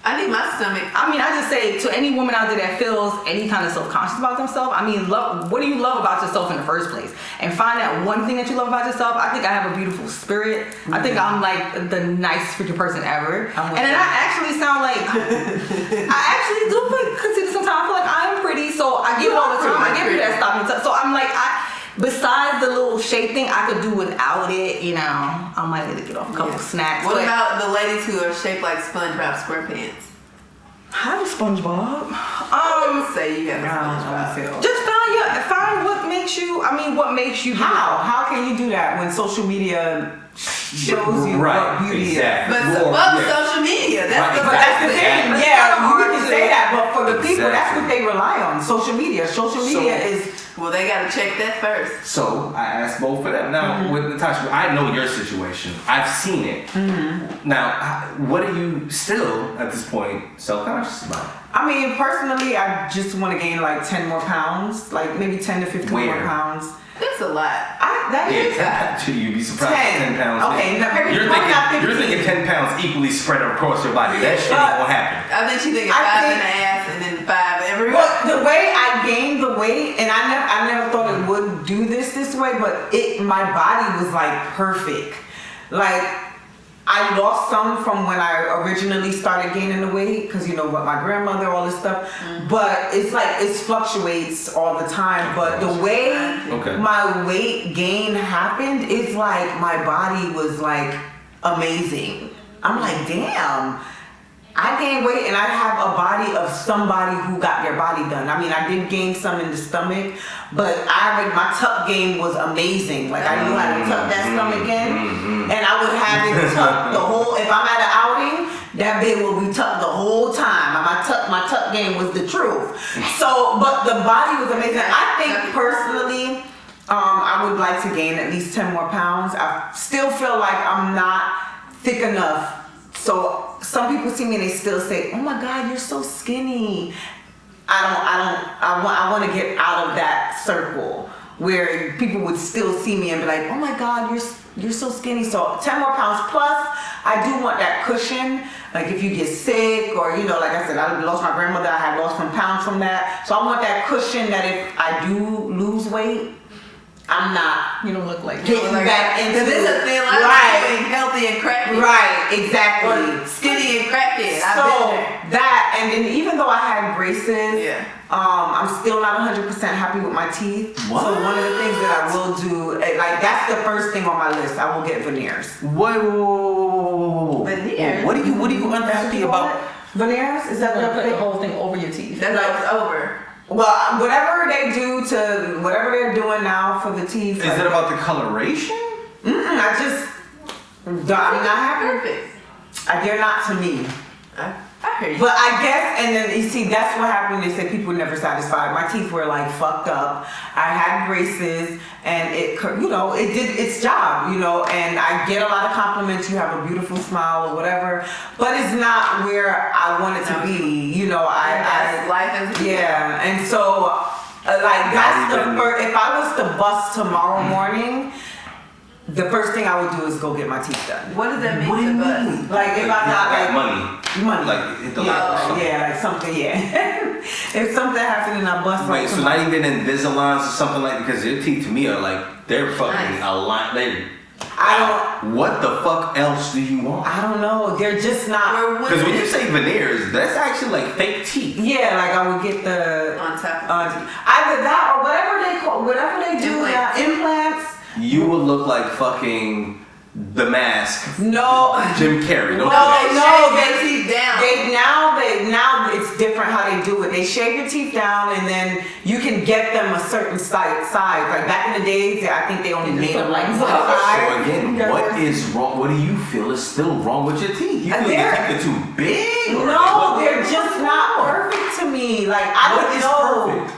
Speaker 2: I need my stomach.
Speaker 3: I mean, I just say to any woman out there that feels any kind of self-conscious about themselves, I mean, what do you love about yourself in the first place? And find that one thing that you love about yourself. I think I have a beautiful spirit. I think I'm like the nicest freaking person ever. And then I actually sound like, I actually do consider sometimes I feel like I am pretty, so I get it all the time. I get people that stop me. So I'm like, besides the little shape thing, I could do without it, I might need to get off a couple snacks.
Speaker 2: What
Speaker 3: but
Speaker 2: about the ladies who are shaped like SpongeBob SquarePants?
Speaker 3: Hi, SpongeBob.
Speaker 2: Say you have a SpongeBob.
Speaker 3: Just find what makes you. I mean, what makes you.
Speaker 1: How can you do that when social media shows you what beauty is?
Speaker 2: But
Speaker 4: More,
Speaker 2: fuck
Speaker 4: yeah.
Speaker 2: social media. That's
Speaker 4: Right,
Speaker 2: the
Speaker 1: But that's the thing.
Speaker 2: That's
Speaker 1: Yeah,
Speaker 2: kinda
Speaker 1: you
Speaker 2: hard
Speaker 1: can
Speaker 2: to-
Speaker 1: say that, but for the people, that's
Speaker 5: Exactly.
Speaker 1: what they rely on. Social media. Social media is.
Speaker 2: Well, they gotta check that first.
Speaker 4: So I asked both of them. Now with Natasha, I know your situation. I've seen it. Now, what are you still at this point self-conscious about?
Speaker 1: I mean, personally, I just want to gain like 10 more pounds, like maybe 10 to 15 more
Speaker 4: Where?
Speaker 1: pounds.
Speaker 2: That's a lot.
Speaker 1: That is
Speaker 4: Yeah, you'd be surprised.
Speaker 1: 10.
Speaker 4: 10 pounds.
Speaker 1: Okay, now maybe
Speaker 4: You're
Speaker 1: probably not
Speaker 4: thinking
Speaker 1: 15.
Speaker 4: 10 pounds equally spread across your body. That shit ain't
Speaker 1: But-
Speaker 4: gonna happen.
Speaker 2: I think she thinking
Speaker 1: I
Speaker 2: 5
Speaker 1: think-
Speaker 2: in the ass and then 5 everywhere.
Speaker 1: But the way I gained the weight, and I never thought it would do this way, but my body was like perfect. Like I lost some from when I originally started gaining the weight, because you know what, my grandmother, all this stuff. But it's like it fluctuates all the time. But the way
Speaker 4: Okay.
Speaker 1: my weight gain happened, it's like my body was like amazing. I'm like, damn. I gained weight and I have a body of somebody who got their body done. I mean, I did gain some in the stomach, but my tuck game was amazing. Like I knew how to tuck that stomach in, and I would have it tucked the whole. If I'm at an outing, that bit will be tucked the whole time. My tuck game was the truth. So, but the body was amazing. I think personally, I would like to gain at least 10 more pounds. I still feel like I'm not thick enough. So some people see me and they still say, "Oh my God, you're so skinny." I want to get out of that circle where people would still see me and be like, "Oh my God, you're so skinny." So 10 more pounds plus. I do want that cushion. Like if you get sick or, you know, like I said, I lost my grandmother. I had lost some pounds from that. So I want that cushion that if I do lose weight, I'm not
Speaker 3: You don't look like.
Speaker 1: getting back into
Speaker 2: Because it's a thin line between healthy and crackhead.
Speaker 1: Right, exactly.
Speaker 2: Or skinny and crackhead. I've
Speaker 1: So
Speaker 2: been there.
Speaker 1: that, and then even though I had braces,
Speaker 2: Yeah.
Speaker 1: I'm still not 100% happy with my teeth.
Speaker 4: What?
Speaker 1: So one of the things that I will do, like that's the first thing on my list. I will get veneers.
Speaker 4: Whoa.
Speaker 2: Veneers?
Speaker 4: What are you unhappy about?
Speaker 1: Veneers? Is that
Speaker 3: I'm gonna
Speaker 1: what
Speaker 3: put the
Speaker 1: they?
Speaker 3: whole thing over your teeth.
Speaker 2: That's like it's over.
Speaker 1: Well, whatever they do to whatever they're doing now for the teeth.
Speaker 4: Is it about the coloration?
Speaker 1: I'm not happy.
Speaker 2: Perfect.
Speaker 1: They're not to me.
Speaker 2: I hear you.
Speaker 1: But I guess, and then you see, that's what happened. They said people were never satisfied. My teeth were like fucked up. I had braces, and it, you know, it did its job, you know. And I get a lot of compliments. You have a beautiful smile or whatever, but it's not where I want it to be. You know,
Speaker 2: That's life as it is.
Speaker 1: yeah. And so, like that's the first. If I was to bust tomorrow morning, the first thing I would do is go get my teeth done.
Speaker 2: What does that mean
Speaker 4: What do you
Speaker 2: to us?
Speaker 4: mean?
Speaker 1: Like if I got like money.
Speaker 4: Like hit the
Speaker 1: Yeah,
Speaker 4: light or something.
Speaker 1: yeah, like something, yeah. If something happened and I bust
Speaker 4: Wait,
Speaker 1: like
Speaker 4: so not even Invisaligns or something like, because your teeth to me are like, they're fucking
Speaker 2: Nice.
Speaker 4: a lot.
Speaker 1: I
Speaker 4: What the fuck else do you want?
Speaker 1: don't know. They're just not.
Speaker 4: Because when you say veneers, that's actually like fake teeth.
Speaker 1: Yeah, like I would get the
Speaker 2: On top of
Speaker 1: either that or whatever they do
Speaker 2: Implants.
Speaker 1: Implants.
Speaker 4: You would look like fucking The Mask.
Speaker 1: No,
Speaker 4: Jim Carrey. Don't
Speaker 1: No,
Speaker 4: do that.
Speaker 1: no,
Speaker 2: Shave your teeth down.
Speaker 1: now it's different how they do it. They shave your teeth down and then you can get them a certain size. Like back in the days, I think they only made them like
Speaker 4: So
Speaker 1: size.
Speaker 4: again, what is wrong? What do you feel is still wrong with your teeth? You feel your
Speaker 1: They're-
Speaker 4: teeth are too big? Or
Speaker 1: No, they're just not perfect to me. Like I
Speaker 4: What
Speaker 1: don't
Speaker 4: is
Speaker 1: know.
Speaker 4: perfect?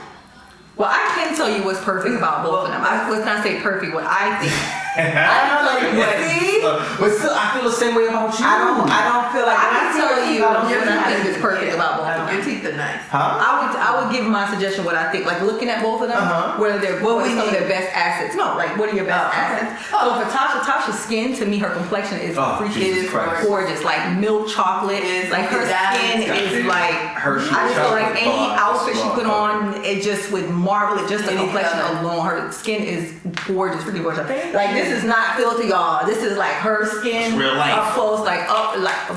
Speaker 3: Well, I can tell you what's perfect about both of them. Let's not say perfect. What I think.
Speaker 1: I don't know. See?
Speaker 4: But still, I feel the same way about you.
Speaker 1: I don't feel like
Speaker 3: I can tell you
Speaker 1: I don't
Speaker 3: what
Speaker 1: feel
Speaker 3: I
Speaker 1: like
Speaker 3: think is perfect about both of them.
Speaker 2: Your teeth are nice.
Speaker 4: Huh?
Speaker 3: I would give my suggestion what I think. Like looking at both of them, what are
Speaker 2: What
Speaker 3: what
Speaker 2: we
Speaker 3: are some of
Speaker 2: need.
Speaker 3: their best assets? No, like what are your best assets? So for Tasha's skin, to me, her complexion is
Speaker 4: Oh,
Speaker 3: freaking
Speaker 4: Jesus Christ.
Speaker 3: gorgeous. Like milk chocolate.
Speaker 2: Is
Speaker 3: Like her
Speaker 2: diamond
Speaker 3: skin is
Speaker 4: skin.
Speaker 3: like
Speaker 4: Hershey
Speaker 3: I just feel like
Speaker 4: chocolate
Speaker 3: any
Speaker 4: bar.
Speaker 3: outfit she put on, it just would marvel it. Just the
Speaker 2: Any
Speaker 3: complexion
Speaker 2: color.
Speaker 3: alone, her skin is gorgeous, freaking gorgeous. Like this is not filthy, y'all. This is like her skin
Speaker 4: It's real life.
Speaker 3: up close, like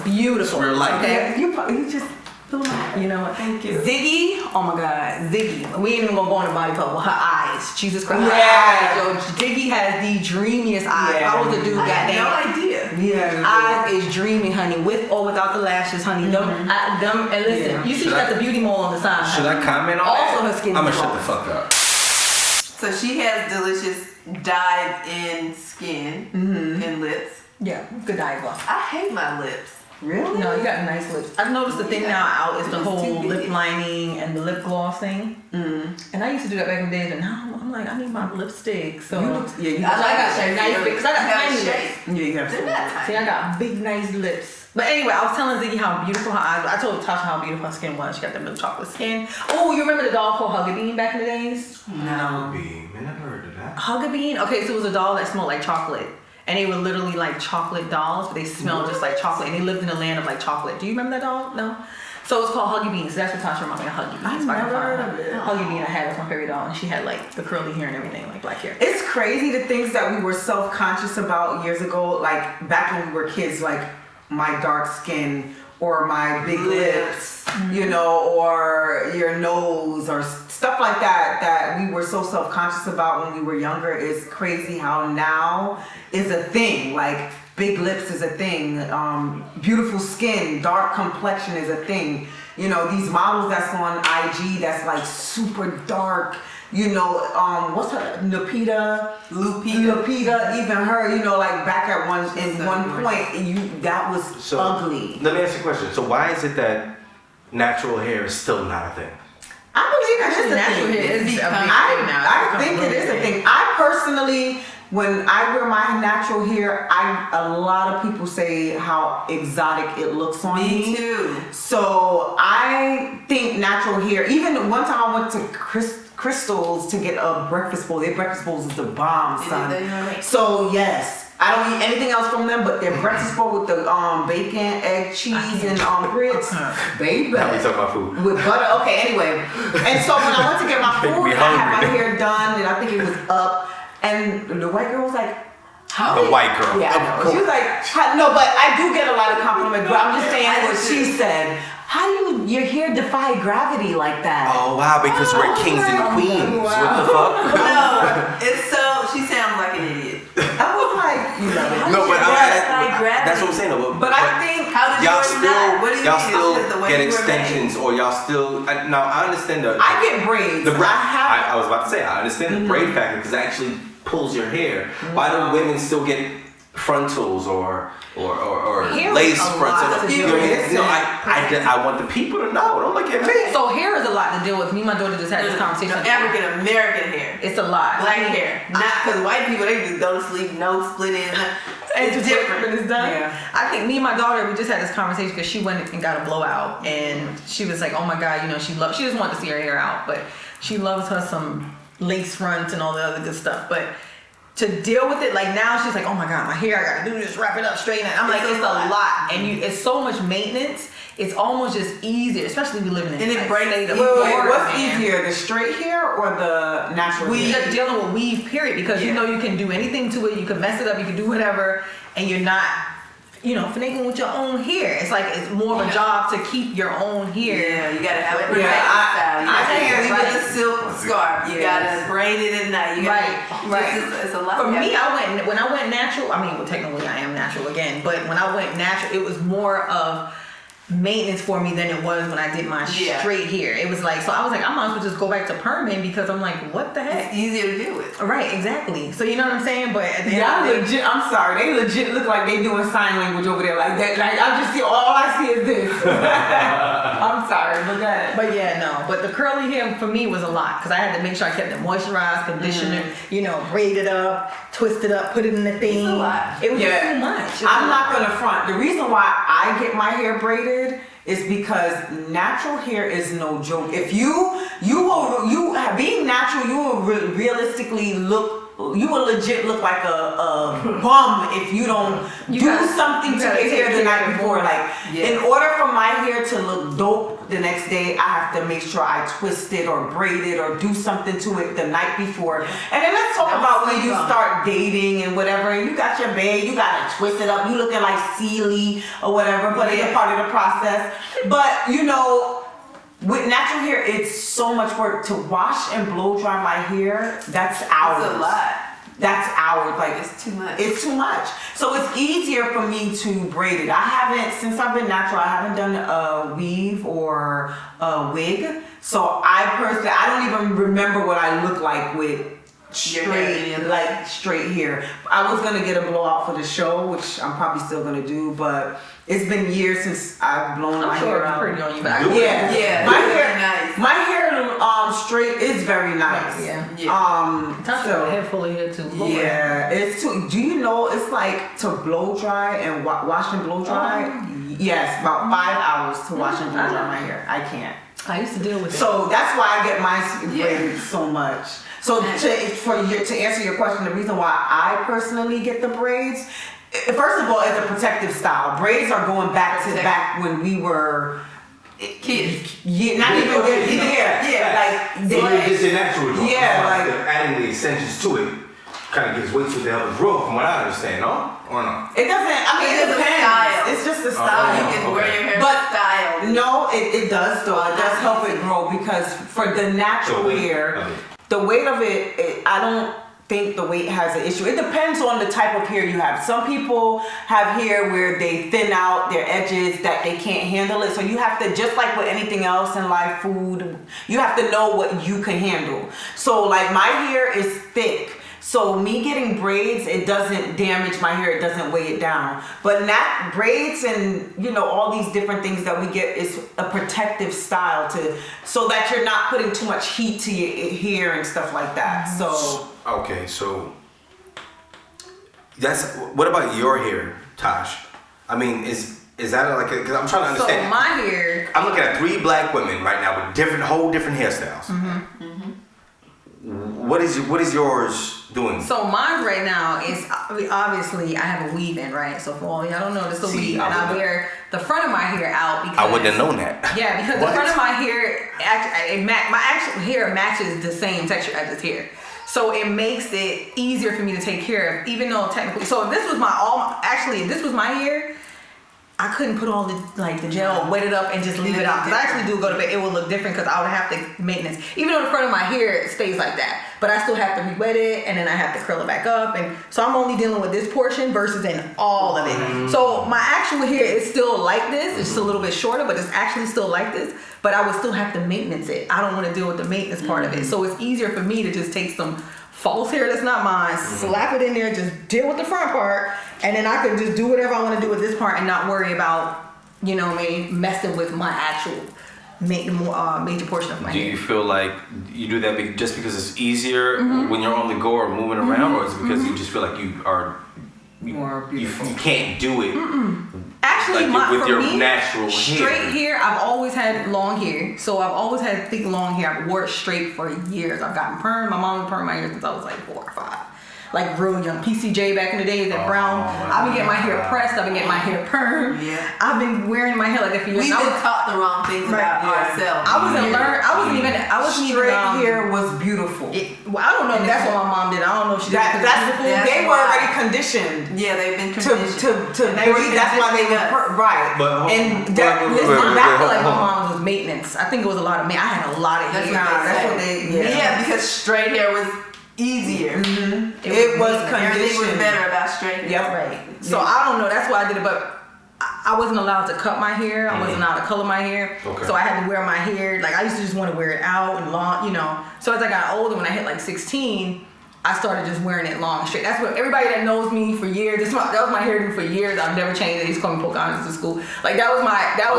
Speaker 3: beautiful.
Speaker 4: It's real life.
Speaker 3: Okay.
Speaker 1: You just
Speaker 3: You know what?
Speaker 1: Thank you.
Speaker 3: Ziggy, oh my God, Ziggy. We ain't even gonna go on the body part with her eyes. Jesus Christ.
Speaker 1: Yeah.
Speaker 3: Her eyes, yo, Ziggy has the dreamiest eyes.
Speaker 1: Yeah.
Speaker 3: I was a dude,
Speaker 2: I had
Speaker 3: goddamn.
Speaker 2: no idea.
Speaker 1: Yeah.
Speaker 3: Eyes is dreamy, honey, with or without the lashes, honey. And listen,
Speaker 1: Yeah.
Speaker 3: you see she
Speaker 5: Should
Speaker 3: got
Speaker 5: I-
Speaker 3: the beauty mole on the side.
Speaker 5: Should I comment on
Speaker 3: Also,
Speaker 5: that?
Speaker 3: her skin
Speaker 5: I'm
Speaker 3: is
Speaker 5: gonna shut the
Speaker 3: flawless.
Speaker 5: fuck up.
Speaker 2: So she has delicious dive-in skin and lips.
Speaker 3: Yeah, good eye gloss.
Speaker 2: I hate my lips.
Speaker 1: Really?
Speaker 3: No, you got nice lips. I've noticed the thing
Speaker 2: Yeah.
Speaker 3: now out is the
Speaker 2: It's
Speaker 3: whole
Speaker 2: too big.
Speaker 3: lip lining and the lip gloss thing. And I used to do that back in the days, and now I'm like, I need my lipstick. So
Speaker 1: You look, yeah, you
Speaker 2: I like
Speaker 3: got
Speaker 2: that
Speaker 3: nice
Speaker 2: shape.
Speaker 3: big- 'cause I got
Speaker 2: You have
Speaker 3: tiny
Speaker 2: a
Speaker 3: lips.
Speaker 2: shape.
Speaker 1: yeah, you have
Speaker 2: They're
Speaker 1: some.
Speaker 2: not
Speaker 3: see,
Speaker 2: tiny.
Speaker 3: I got big, nice lips. But anyway, I was telling Ziggy how beautiful her eyes were. I told Tasha how beautiful her skin was. She got that milk chocolate skin. Oh, you remember the doll called Hugga Bean back in the days?
Speaker 2: No.
Speaker 5: Beam, I never heard of that.
Speaker 3: Hugga Bean? Okay, so it was a doll that smelled like chocolate. And they were literally like chocolate dolls, but they smelled just like chocolate. And they lived in a land of like chocolate. Do you remember that doll? No? So it's called Huggy Bean. So that's what Tasha reminded me of Huggy Bean.
Speaker 1: I've
Speaker 3: So I can
Speaker 1: never
Speaker 3: find
Speaker 1: heard
Speaker 3: her.
Speaker 1: of it.
Speaker 3: Huggy Bean I had was my favorite doll. And she had like the curly hair and everything, like black hair.
Speaker 1: It's crazy the things that we were self-conscious about years ago, like back when we were kids, like my dark skin or my big lips, you know, or your nose or stuff like that we were so self-conscious about when we were younger. Is crazy how now is a thing. Like big lips is a thing, beautiful skin, dark complexion is a thing. You know, these models that's on IG that's like super dark, you know, what's her, Lupita, even her, you know, like back at one point, that was
Speaker 5: So
Speaker 1: ugly.
Speaker 5: let me ask you a question. So why is it that natural hair is still not a thing?
Speaker 1: I believe it's just a
Speaker 3: Natural
Speaker 1: thing.
Speaker 3: hair is a big thing now.
Speaker 1: I think it is a thing. I personally, when I wear my natural hair, a lot of people say how exotic it looks on me.
Speaker 2: Me too.
Speaker 1: So I think natural hair. Even one time I went to Crystal's to get a breakfast bowl. Their breakfast bowls is the bomb,
Speaker 2: Is it
Speaker 1: son.
Speaker 2: that you know, like-
Speaker 1: So yes, I don't eat anything else from them, but their breakfast bowl with the bacon, egg, cheese, and grits, baby.
Speaker 5: Now we talking about food.
Speaker 1: With butter. Okay, anyway. And so when I went to get my
Speaker 5: Make
Speaker 1: food,
Speaker 5: me
Speaker 1: I had my
Speaker 5: hungry.
Speaker 1: hair done, and I think it was up. And the white girl was like, "How?"
Speaker 5: The white girl.
Speaker 1: Yeah, I
Speaker 5: Of
Speaker 1: know.
Speaker 5: course.
Speaker 1: She was like, "No," but I do get a lot of compliments. But I'm just saying what she said. How do your hair defy gravity like that?
Speaker 5: Oh wow, because we're kings and queens. What the fuck?
Speaker 2: No, it's so, she sounds like an idiot.
Speaker 1: I was like, you know,
Speaker 5: No, but
Speaker 2: Gravity.
Speaker 5: that's what I'm saying. Though.
Speaker 1: but I think
Speaker 2: How did
Speaker 5: y'all
Speaker 2: yours
Speaker 5: still
Speaker 2: not? What do you
Speaker 5: y'all
Speaker 2: mean?
Speaker 5: still
Speaker 2: It's just the way
Speaker 5: get
Speaker 2: you were
Speaker 5: extensions, or y'all still. Now I understand the.
Speaker 1: I get braids.
Speaker 5: The braid.
Speaker 1: I have.
Speaker 5: I was about to say I understand the braid factor because it actually pulls your hair. Why do women still get frontals or
Speaker 3: Hair
Speaker 5: lace
Speaker 3: is a
Speaker 5: fronts?
Speaker 3: lot to
Speaker 5: You
Speaker 3: deal
Speaker 5: know,
Speaker 3: with.
Speaker 5: no, I want the people to know. Don't look at me.
Speaker 3: So hair is a lot to deal with. Me and my daughter just had this conversation.
Speaker 2: African American hair.
Speaker 3: It's a lot.
Speaker 2: Black hair. Not because white people, they just go to sleep, no split ends. It's different.
Speaker 3: It's done.
Speaker 1: Yeah.
Speaker 3: I think me and my daughter, we just had this conversation because she went and got a blowout, and she was like, "Oh my God, you know, she just wanted to see her hair out, but she loves her some lace fronts and all the other good stuff." But to deal with it, like now she's like, "Oh my God, my hair, I gotta do this, wrap it up, straighten it." I'm like,
Speaker 2: It's
Speaker 3: it's
Speaker 2: a
Speaker 3: a
Speaker 2: lot.
Speaker 3: lot, and it's so much maintenance. It's almost just easier, especially we living in
Speaker 2: And it
Speaker 3: like,
Speaker 2: breaks
Speaker 3: state of
Speaker 2: easier.
Speaker 3: Florida,
Speaker 1: What's
Speaker 3: man.
Speaker 1: easier, the straight hair or the natural
Speaker 3: We
Speaker 1: hair?
Speaker 3: are dealing with weave, period, because you
Speaker 2: Yeah.
Speaker 3: know you can do anything to it. You can mess it up. You can do whatever, and you're not, you know, finagling with your own hair. It's like it's more of a job to keep your own hair.
Speaker 2: Yeah, you gotta have it
Speaker 1: Yeah,
Speaker 2: protected
Speaker 1: I
Speaker 2: style. You
Speaker 1: can't
Speaker 2: can't leave
Speaker 3: right.
Speaker 2: with a silk scarf. You
Speaker 1: Yes.
Speaker 2: gotta braid it at night. You gotta,
Speaker 3: Right.
Speaker 2: It's a lot.
Speaker 3: For
Speaker 2: You
Speaker 3: me,
Speaker 2: gotta-
Speaker 3: when I went natural. I mean, well, technically I am natural again, but when I went natural, it was more of maintenance for me than it was when I did my
Speaker 2: Yeah.
Speaker 3: straight hair. It was like, so I was like, I might as well just go back to perming because I'm like, what the heck?
Speaker 2: it's easier to deal with.
Speaker 3: Right, exactly. So you know what I'm saying? But at the end
Speaker 1: Y'all
Speaker 3: of the day,
Speaker 1: legit, I'm sorry, they legit look like they doing sign language over there like that. Like I just see, all I see is this. I'm sorry, but that.
Speaker 3: But yeah, no. But the curly hair for me was a lot because I had to make sure I kept it moisturized, conditioner, you know, braid it up, twist it up, put it in the thing.
Speaker 2: lot.
Speaker 3: It was just
Speaker 1: Yeah.
Speaker 3: too much. It was
Speaker 1: I'm
Speaker 3: a
Speaker 1: not
Speaker 3: lot.
Speaker 1: gonna front. The reason why I get my hair braided is because natural hair is no joke. If you will being natural, you will realistically look you will legit look like a bum if you don't do something to your hair the night before. Like, in order for my hair to look dope the next day, I have to make sure I twist it or braid it or do something to it the night before. And then let's talk about when you start dating and whatever, and you got your babe, you gotta twist it up, you looking like Celie or whatever, but it's a part of the process. But you know, with natural hair, it's so much work to wash and blow dry my hair. That's hours.
Speaker 2: That's a lot.
Speaker 1: That's hours. Like,
Speaker 2: It's too much.
Speaker 1: It's too much. So it's easier for me to braid it. I haven't, since I've been natural, I haven't done a weave or a wig. So I don't even remember what I look like with straight hair. I was gonna get a blowout for the show, which I'm probably still gonna do, but it's been years since I've blown my hair out.
Speaker 3: Pretty on you, but
Speaker 2: Yeah,
Speaker 1: my
Speaker 2: it's
Speaker 1: hair,
Speaker 2: very nice.
Speaker 1: my hair straight is very nice.
Speaker 3: Yeah.
Speaker 1: So
Speaker 3: a head full of hair too.
Speaker 1: yeah, it's too. Do you know it's like to blow dry and wash and blow dry? Yes, about 5 hours to wash and blow dry my hair. I can't.
Speaker 3: I used to deal with it.
Speaker 1: So that's why I get mine braided so much. So to answer your question, the reason why I personally get the braids, first of all, it's a protective style. Braids are going back to back when we were
Speaker 2: kids.
Speaker 1: Yeah, not even like
Speaker 4: So you're just a natural joint.
Speaker 1: Yeah, like
Speaker 4: adding the extensions to it kind of gives weight to the help of growth, from what I understand, no? Or no?
Speaker 1: it doesn't. I mean, it
Speaker 2: It's a
Speaker 1: depends.
Speaker 2: style.
Speaker 1: It's just a style.
Speaker 2: You can wear your hair
Speaker 1: But
Speaker 2: style.
Speaker 1: no, it does though. It does help it grow because for the natural hair, the weight of it, I don't think the weight has an issue. It depends on the type of hair you have. Some people have hair where they thin out their edges that they can't handle it. So you have to, just like with anything else in life, food, you have to know what you can handle. So like my hair is thick. So me getting braids, it doesn't damage my hair, it doesn't weigh it down. But not braids and all these different things that we get is a protective style so that you're not putting too much heat to your hair and stuff like that. So
Speaker 5: Okay, so what about your hair, Tosh? I mean, is that like? Because I'm trying to understand.
Speaker 3: So my hair.
Speaker 5: I'm looking at 3 black women right now with whole different hairstyles. What is yours doing?
Speaker 3: So mine right now is obviously I have a weave in, right? So for all y'all don't know, this is a weave, and I wear the front of my hair out because
Speaker 5: I wouldn't have known that.
Speaker 3: Yeah, because the front of my hair, my actual hair matches the same texture as this hair. So it makes it easier for me to take care of, even though technically. So if this was if this was my hair, I couldn't put all the gel, wet it up, and just leave it out. Because I actually do go to bed, it would look different because I would have to maintenance. Even though the front of my hair stays like that, but I still have to re-wet it, and then I have to curl it back up, and so I'm only dealing with this portion versus in all of it. So my actual hair is still like this. It's just a little bit shorter, but it's actually still like this. But I would still have to maintenance it. I don't want to deal with the maintenance part of it. So it's easier for me to just take some false hair that's not mine, slap it in there, just deal with the front part, and then I could just do whatever I want to do with this part and not worry about, messing with my actual major portion of my hair.
Speaker 5: Do you feel like you do that just because it's easier when you're on the go or moving around, or is it because you just feel like you are
Speaker 1: more beautiful?
Speaker 5: You can't do it.
Speaker 3: Actually,
Speaker 5: with
Speaker 3: for
Speaker 5: your
Speaker 3: me,
Speaker 5: natural
Speaker 3: straight hair, I've always had long hair. So I've always had thick long hair. I've wore it straight for years. I've gotten perm. My mom permed my hair since I was like 4 or 5. Like real young. PCJ back in the days at Brown. I've been getting my hair pressed. I've been getting my hair permed.
Speaker 2: Yeah.
Speaker 3: I've been wearing my hair like that for years.
Speaker 2: We've been taught the wrong things about ourselves.
Speaker 3: I wasn't even
Speaker 1: Straight hair was beautiful.
Speaker 3: I don't know if that's what my mom did. I don't know if she did.
Speaker 1: They were already conditioned.
Speaker 2: Yeah, they've been conditioned.
Speaker 1: To breathe. That's why they were right.
Speaker 5: But
Speaker 3: I feel like my mom was maintenance. I think it was a lot of I had a lot of hair.
Speaker 1: That's what they.
Speaker 2: Yeah, because straight hair was easier.
Speaker 1: It was
Speaker 2: Everything was
Speaker 1: conditioned.
Speaker 2: better about straight hair.
Speaker 1: Yep.
Speaker 3: Right. So I don't know. That's why I did it, but I wasn't allowed to cut my hair. I wasn't allowed to color my hair.
Speaker 5: Okay.
Speaker 3: So I had to wear my hair. Like I used to just want to wear it out and long, So as I got older, when I hit like 16, I started just wearing it long straight. That's what everybody that knows me for years. That was my hairdo for years. I've never changed it. They used to call me Pocahontas in school. Like that was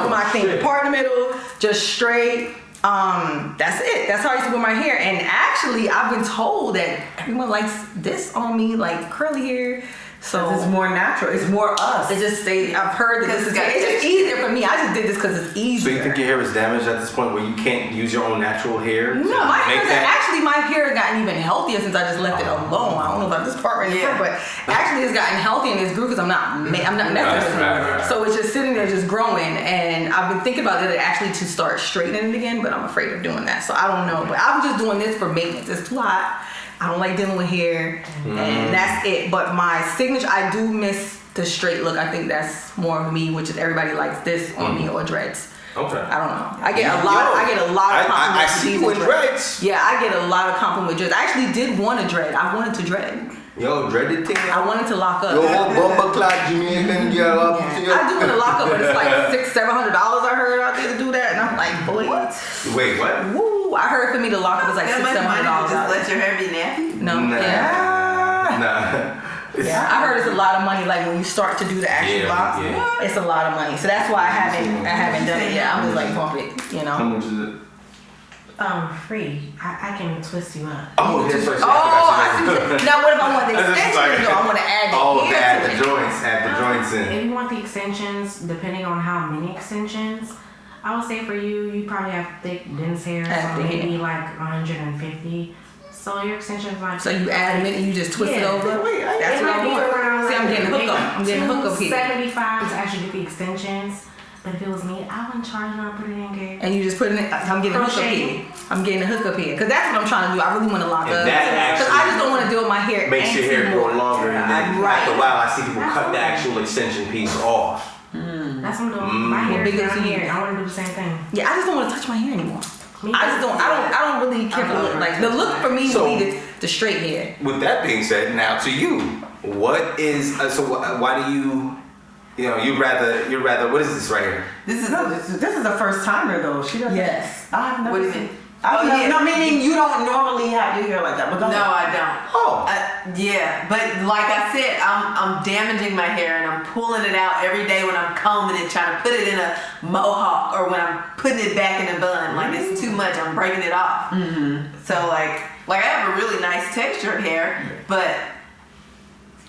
Speaker 3: my thing. Part in the middle, just straight. That's it. That's how I used to wear my hair. And actually, I've been told that everyone likes this on me, like curly hair. So
Speaker 1: it's more natural. It's more us.
Speaker 3: it just stays. I've heard that it's just easier for me. I just just did this because it's easier.
Speaker 5: So you think your hair is damaged at this point where you can't use your own natural hair?
Speaker 3: No,
Speaker 5: to
Speaker 3: my
Speaker 5: make
Speaker 3: hair
Speaker 5: that?
Speaker 3: actually my hair has gotten even healthier since I just left it alone. I don't know about this part right here, but actually it's gotten healthy and it's grew because I'm not messing with it.
Speaker 5: Right.
Speaker 3: So it's just sitting there just growing, and I've been thinking about it actually to start straightening it again, but I'm afraid of doing that. So I don't know. But I'm just doing this for maintenance. It's too hot. I don't like dealing with hair, and that's it. But my signature, I do miss the straight look. I think that's more of me, which is everybody likes this on me or dreads.
Speaker 5: Okay.
Speaker 3: I don't know. I get a lot of compliments.
Speaker 5: I
Speaker 3: for
Speaker 5: see
Speaker 3: these
Speaker 5: you with
Speaker 3: dreads.
Speaker 5: dreads.
Speaker 3: Yeah, I get a lot of compliments with dreads. I actually did want a dread. I wanted to dread.
Speaker 5: Yo, dreaded thing.
Speaker 3: I wanted to lock up.
Speaker 4: Yo, bumper clad Jamaican girl up to you.
Speaker 3: I do want to lock up, but it's like $600-700 I heard out there to do that, and I'm like, boy,
Speaker 5: Wait, what?
Speaker 3: woo! I heard for me to lock up was like
Speaker 2: That much money to
Speaker 3: $600-700.
Speaker 2: just let your hair be nappy?
Speaker 3: No,
Speaker 5: Nah.
Speaker 3: yeah.
Speaker 5: Nah.
Speaker 3: Yeah, I heard it's a lot of money. Like when you start to do the actual box, it's a lot of money. So that's why I haven't done it yet. I'm just like pump it, you
Speaker 5: How
Speaker 3: know.
Speaker 5: much is it?
Speaker 6: Free. I can twist you up.
Speaker 5: Oh, that's right.
Speaker 3: I see. Now what if I want the
Speaker 5: I was just
Speaker 3: extensions?
Speaker 5: like-
Speaker 3: Though I want to add the
Speaker 5: Oh,
Speaker 3: hair
Speaker 5: add
Speaker 3: to
Speaker 5: the
Speaker 3: it.
Speaker 5: joints, add the joints in.
Speaker 6: If you want the extensions, depending on how many extensions, I would say for you, you probably have thick, dense hair,
Speaker 3: Have
Speaker 6: so
Speaker 3: thick
Speaker 6: maybe
Speaker 3: hair.
Speaker 6: like 150. So your extensions might.
Speaker 3: So you add them in and you just twist it
Speaker 6: Yeah.
Speaker 3: over. That's
Speaker 6: It
Speaker 3: what
Speaker 6: might
Speaker 3: I
Speaker 6: be
Speaker 3: want.
Speaker 6: around
Speaker 3: See, I'm
Speaker 6: like
Speaker 3: getting hooked up. I'm getting hooked up here.
Speaker 6: $275 to actually get the extensions. But if it was me, I wouldn't charge them. Put it in good.
Speaker 3: And you just put it in. I'm getting a hookup
Speaker 6: Crochet.
Speaker 3: here. I'm getting a hookup here. Because that's what I'm trying to do. I really want to lock
Speaker 5: And
Speaker 3: up.
Speaker 5: that
Speaker 3: Because I
Speaker 5: actually
Speaker 3: just don't want to deal with my hair.
Speaker 5: Makes your hair grow longer, and then
Speaker 3: Right.
Speaker 5: after a while, I see people cut the actual extension piece off.
Speaker 6: That's what I'm doing. My hair
Speaker 3: bigger
Speaker 6: is
Speaker 3: to
Speaker 6: down
Speaker 3: you.
Speaker 6: here. I want to do the same thing.
Speaker 3: Yeah, I just don't want to touch my hair anymore.
Speaker 6: Me
Speaker 3: I just
Speaker 6: too.
Speaker 3: don't. I don't really care for the look. Like the look for me
Speaker 5: So-
Speaker 3: would be the straight hair.
Speaker 5: With that being said, now to you, what is why do you, you'd rather what is this right here?
Speaker 2: This is
Speaker 1: This is the first timer though. She doesn't.
Speaker 3: Yes.
Speaker 1: I've never
Speaker 2: What do you
Speaker 1: seen-
Speaker 2: mean?
Speaker 1: I've
Speaker 2: Oh,
Speaker 1: never-
Speaker 2: yeah.
Speaker 1: No, meaning you don't normally have your hair like that. But go
Speaker 2: no,
Speaker 1: ahead.
Speaker 2: I don't.
Speaker 5: Oh.
Speaker 2: Yeah, but like I said, I'm damaging my hair and I'm pulling it out every day when I'm combing it, trying to put it in a mohawk, or when I'm putting it back in a bun. Like it's too much. I'm breaking it off. So like I have a really nice textured hair, but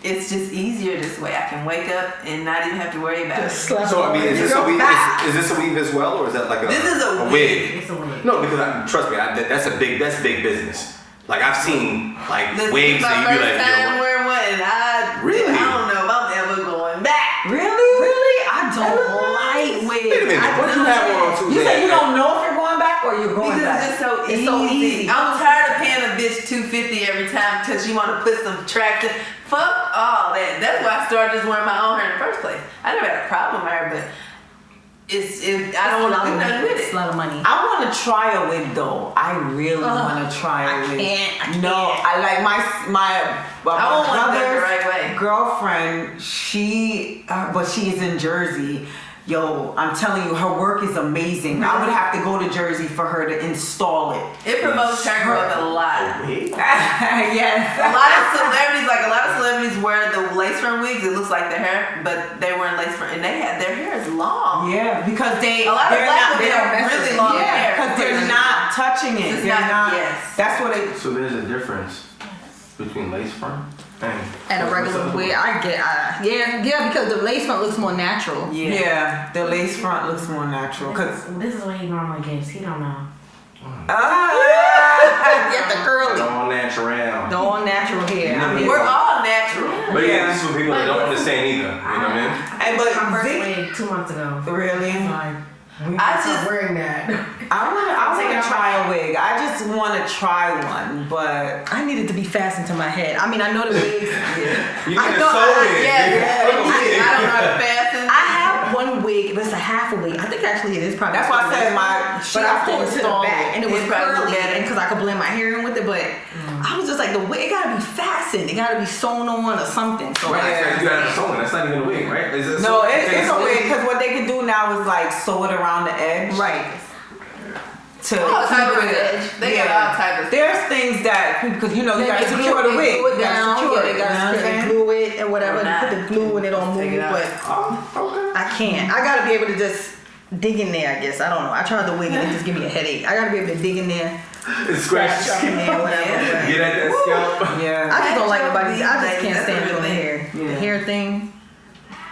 Speaker 2: it's just easier this way. I can wake up and not even have to worry about it.
Speaker 5: So I mean, is this a weave? Is this a weave as well, or is that like a
Speaker 2: This is a
Speaker 5: wig?
Speaker 6: It's a wig.
Speaker 5: No, because trust me, that's big business. Like I've seen like
Speaker 2: This
Speaker 5: wigs
Speaker 2: is my
Speaker 5: that you be
Speaker 2: first
Speaker 5: like,
Speaker 2: time
Speaker 5: yo,
Speaker 2: wearing one, and
Speaker 5: Really?
Speaker 2: I don't know if I'm ever going back.
Speaker 1: Really?
Speaker 3: I don't like wigs.
Speaker 5: wait a minute, what you have on Tuesday?
Speaker 1: You say you don't know if you're going back or you're going
Speaker 2: Because
Speaker 1: back.
Speaker 2: it's just so
Speaker 3: It's
Speaker 2: easy.
Speaker 3: so easy.
Speaker 2: I'm tired of paying a bitch $250 every time because you want to put some traction. Fuck all that. That's why I started just wearing my own hair in the first place. I never had a problem with my hair, but I don't want to do nothing with
Speaker 3: It's
Speaker 2: it.
Speaker 3: a lot of money.
Speaker 1: I want to try a wig though. I really want to try a wig.
Speaker 3: can't.
Speaker 1: No, I like my
Speaker 2: I want one done the
Speaker 1: brother's
Speaker 2: right way.
Speaker 1: girlfriend. But she's in Jersey. Yo, I'm telling you, her work is amazing. I would have to go to Jersey for her to install it.
Speaker 2: It promotes hair growth a lot.
Speaker 1: Yes.
Speaker 2: A lot of celebrities wear the lace front wigs. It looks like their hair, but they wear lace front, and their hair is long.
Speaker 1: Yeah, because
Speaker 2: A lot of black women have really long hair.
Speaker 1: because they're not touching it.
Speaker 2: It's
Speaker 1: They're
Speaker 2: not-
Speaker 1: not.
Speaker 2: yes.
Speaker 1: That's what it.
Speaker 5: So there's a difference between lace front
Speaker 3: And a regular wig, yeah, because the lace front looks more natural.
Speaker 1: Yeah, the lace front looks more natural. Cause
Speaker 6: This is what he normally gets. He don't know.
Speaker 3: Get the curly,
Speaker 5: all natural.
Speaker 3: the all natural hair. I mean,
Speaker 2: We're all natural.
Speaker 5: But yeah,
Speaker 1: Yeah.
Speaker 5: this is what people that don't understand either. You know what I mean?
Speaker 1: and
Speaker 6: My
Speaker 1: but
Speaker 6: first
Speaker 1: Vic,
Speaker 6: wig 2 months ago.
Speaker 1: really,
Speaker 2: I just
Speaker 6: wearing that.
Speaker 1: I want to try a wig. I just want to try one, but
Speaker 3: I need it to be fastened to my head. I mean, I know the wigs.
Speaker 5: You
Speaker 3: I
Speaker 5: need a
Speaker 3: thought-
Speaker 5: sew it.
Speaker 2: I don't know how to fasten.
Speaker 3: I have one wig, but it's a half a wig. I think actually it is probably.
Speaker 1: that's why I said my.
Speaker 3: But I pulled it to the
Speaker 1: install
Speaker 3: back, and it was
Speaker 2: It's probably
Speaker 3: curly,
Speaker 2: better.
Speaker 3: because I could blend my hair in with it. But I was just like, the wig, it gotta be fastened. It gotta be sewn on or something. So
Speaker 5: Right,
Speaker 1: Yeah.
Speaker 5: you got sewing. That's not even a wig, right? Is it
Speaker 1: No,
Speaker 5: sewn?
Speaker 1: it's a wig because what they can do now is like sew it around the edge.
Speaker 3: right.
Speaker 1: To
Speaker 2: All type of
Speaker 1: keep it-
Speaker 2: edge. They got all type of.
Speaker 1: There's things that because you know you
Speaker 3: Then
Speaker 1: gotta
Speaker 3: they
Speaker 1: secure the
Speaker 3: glue-
Speaker 1: wig.
Speaker 3: they glue it
Speaker 1: You gotta
Speaker 3: down.
Speaker 1: secure
Speaker 3: Yeah,
Speaker 1: it.
Speaker 3: they
Speaker 1: You know what I'm
Speaker 3: gotta
Speaker 1: saying?
Speaker 3: glue it and whatever.
Speaker 2: Or
Speaker 3: They
Speaker 2: not.
Speaker 3: put the glue and it don't
Speaker 2: Take
Speaker 3: move.
Speaker 2: it out.
Speaker 3: But I can't. I gotta be able to just dig in there. I guess I don't know. I tried the wig and it just give me a headache. I gotta be able to dig in there,
Speaker 5: It's scratch.
Speaker 3: scratch up in there, whatever.
Speaker 2: Yeah.
Speaker 5: Get at that scalp.
Speaker 1: Yeah.
Speaker 3: I just don't like nobody. I just
Speaker 2: Like,
Speaker 3: can't
Speaker 2: that's
Speaker 3: stand
Speaker 2: a
Speaker 3: doing the
Speaker 2: real
Speaker 3: hair.
Speaker 1: Yeah.
Speaker 3: The hair thing.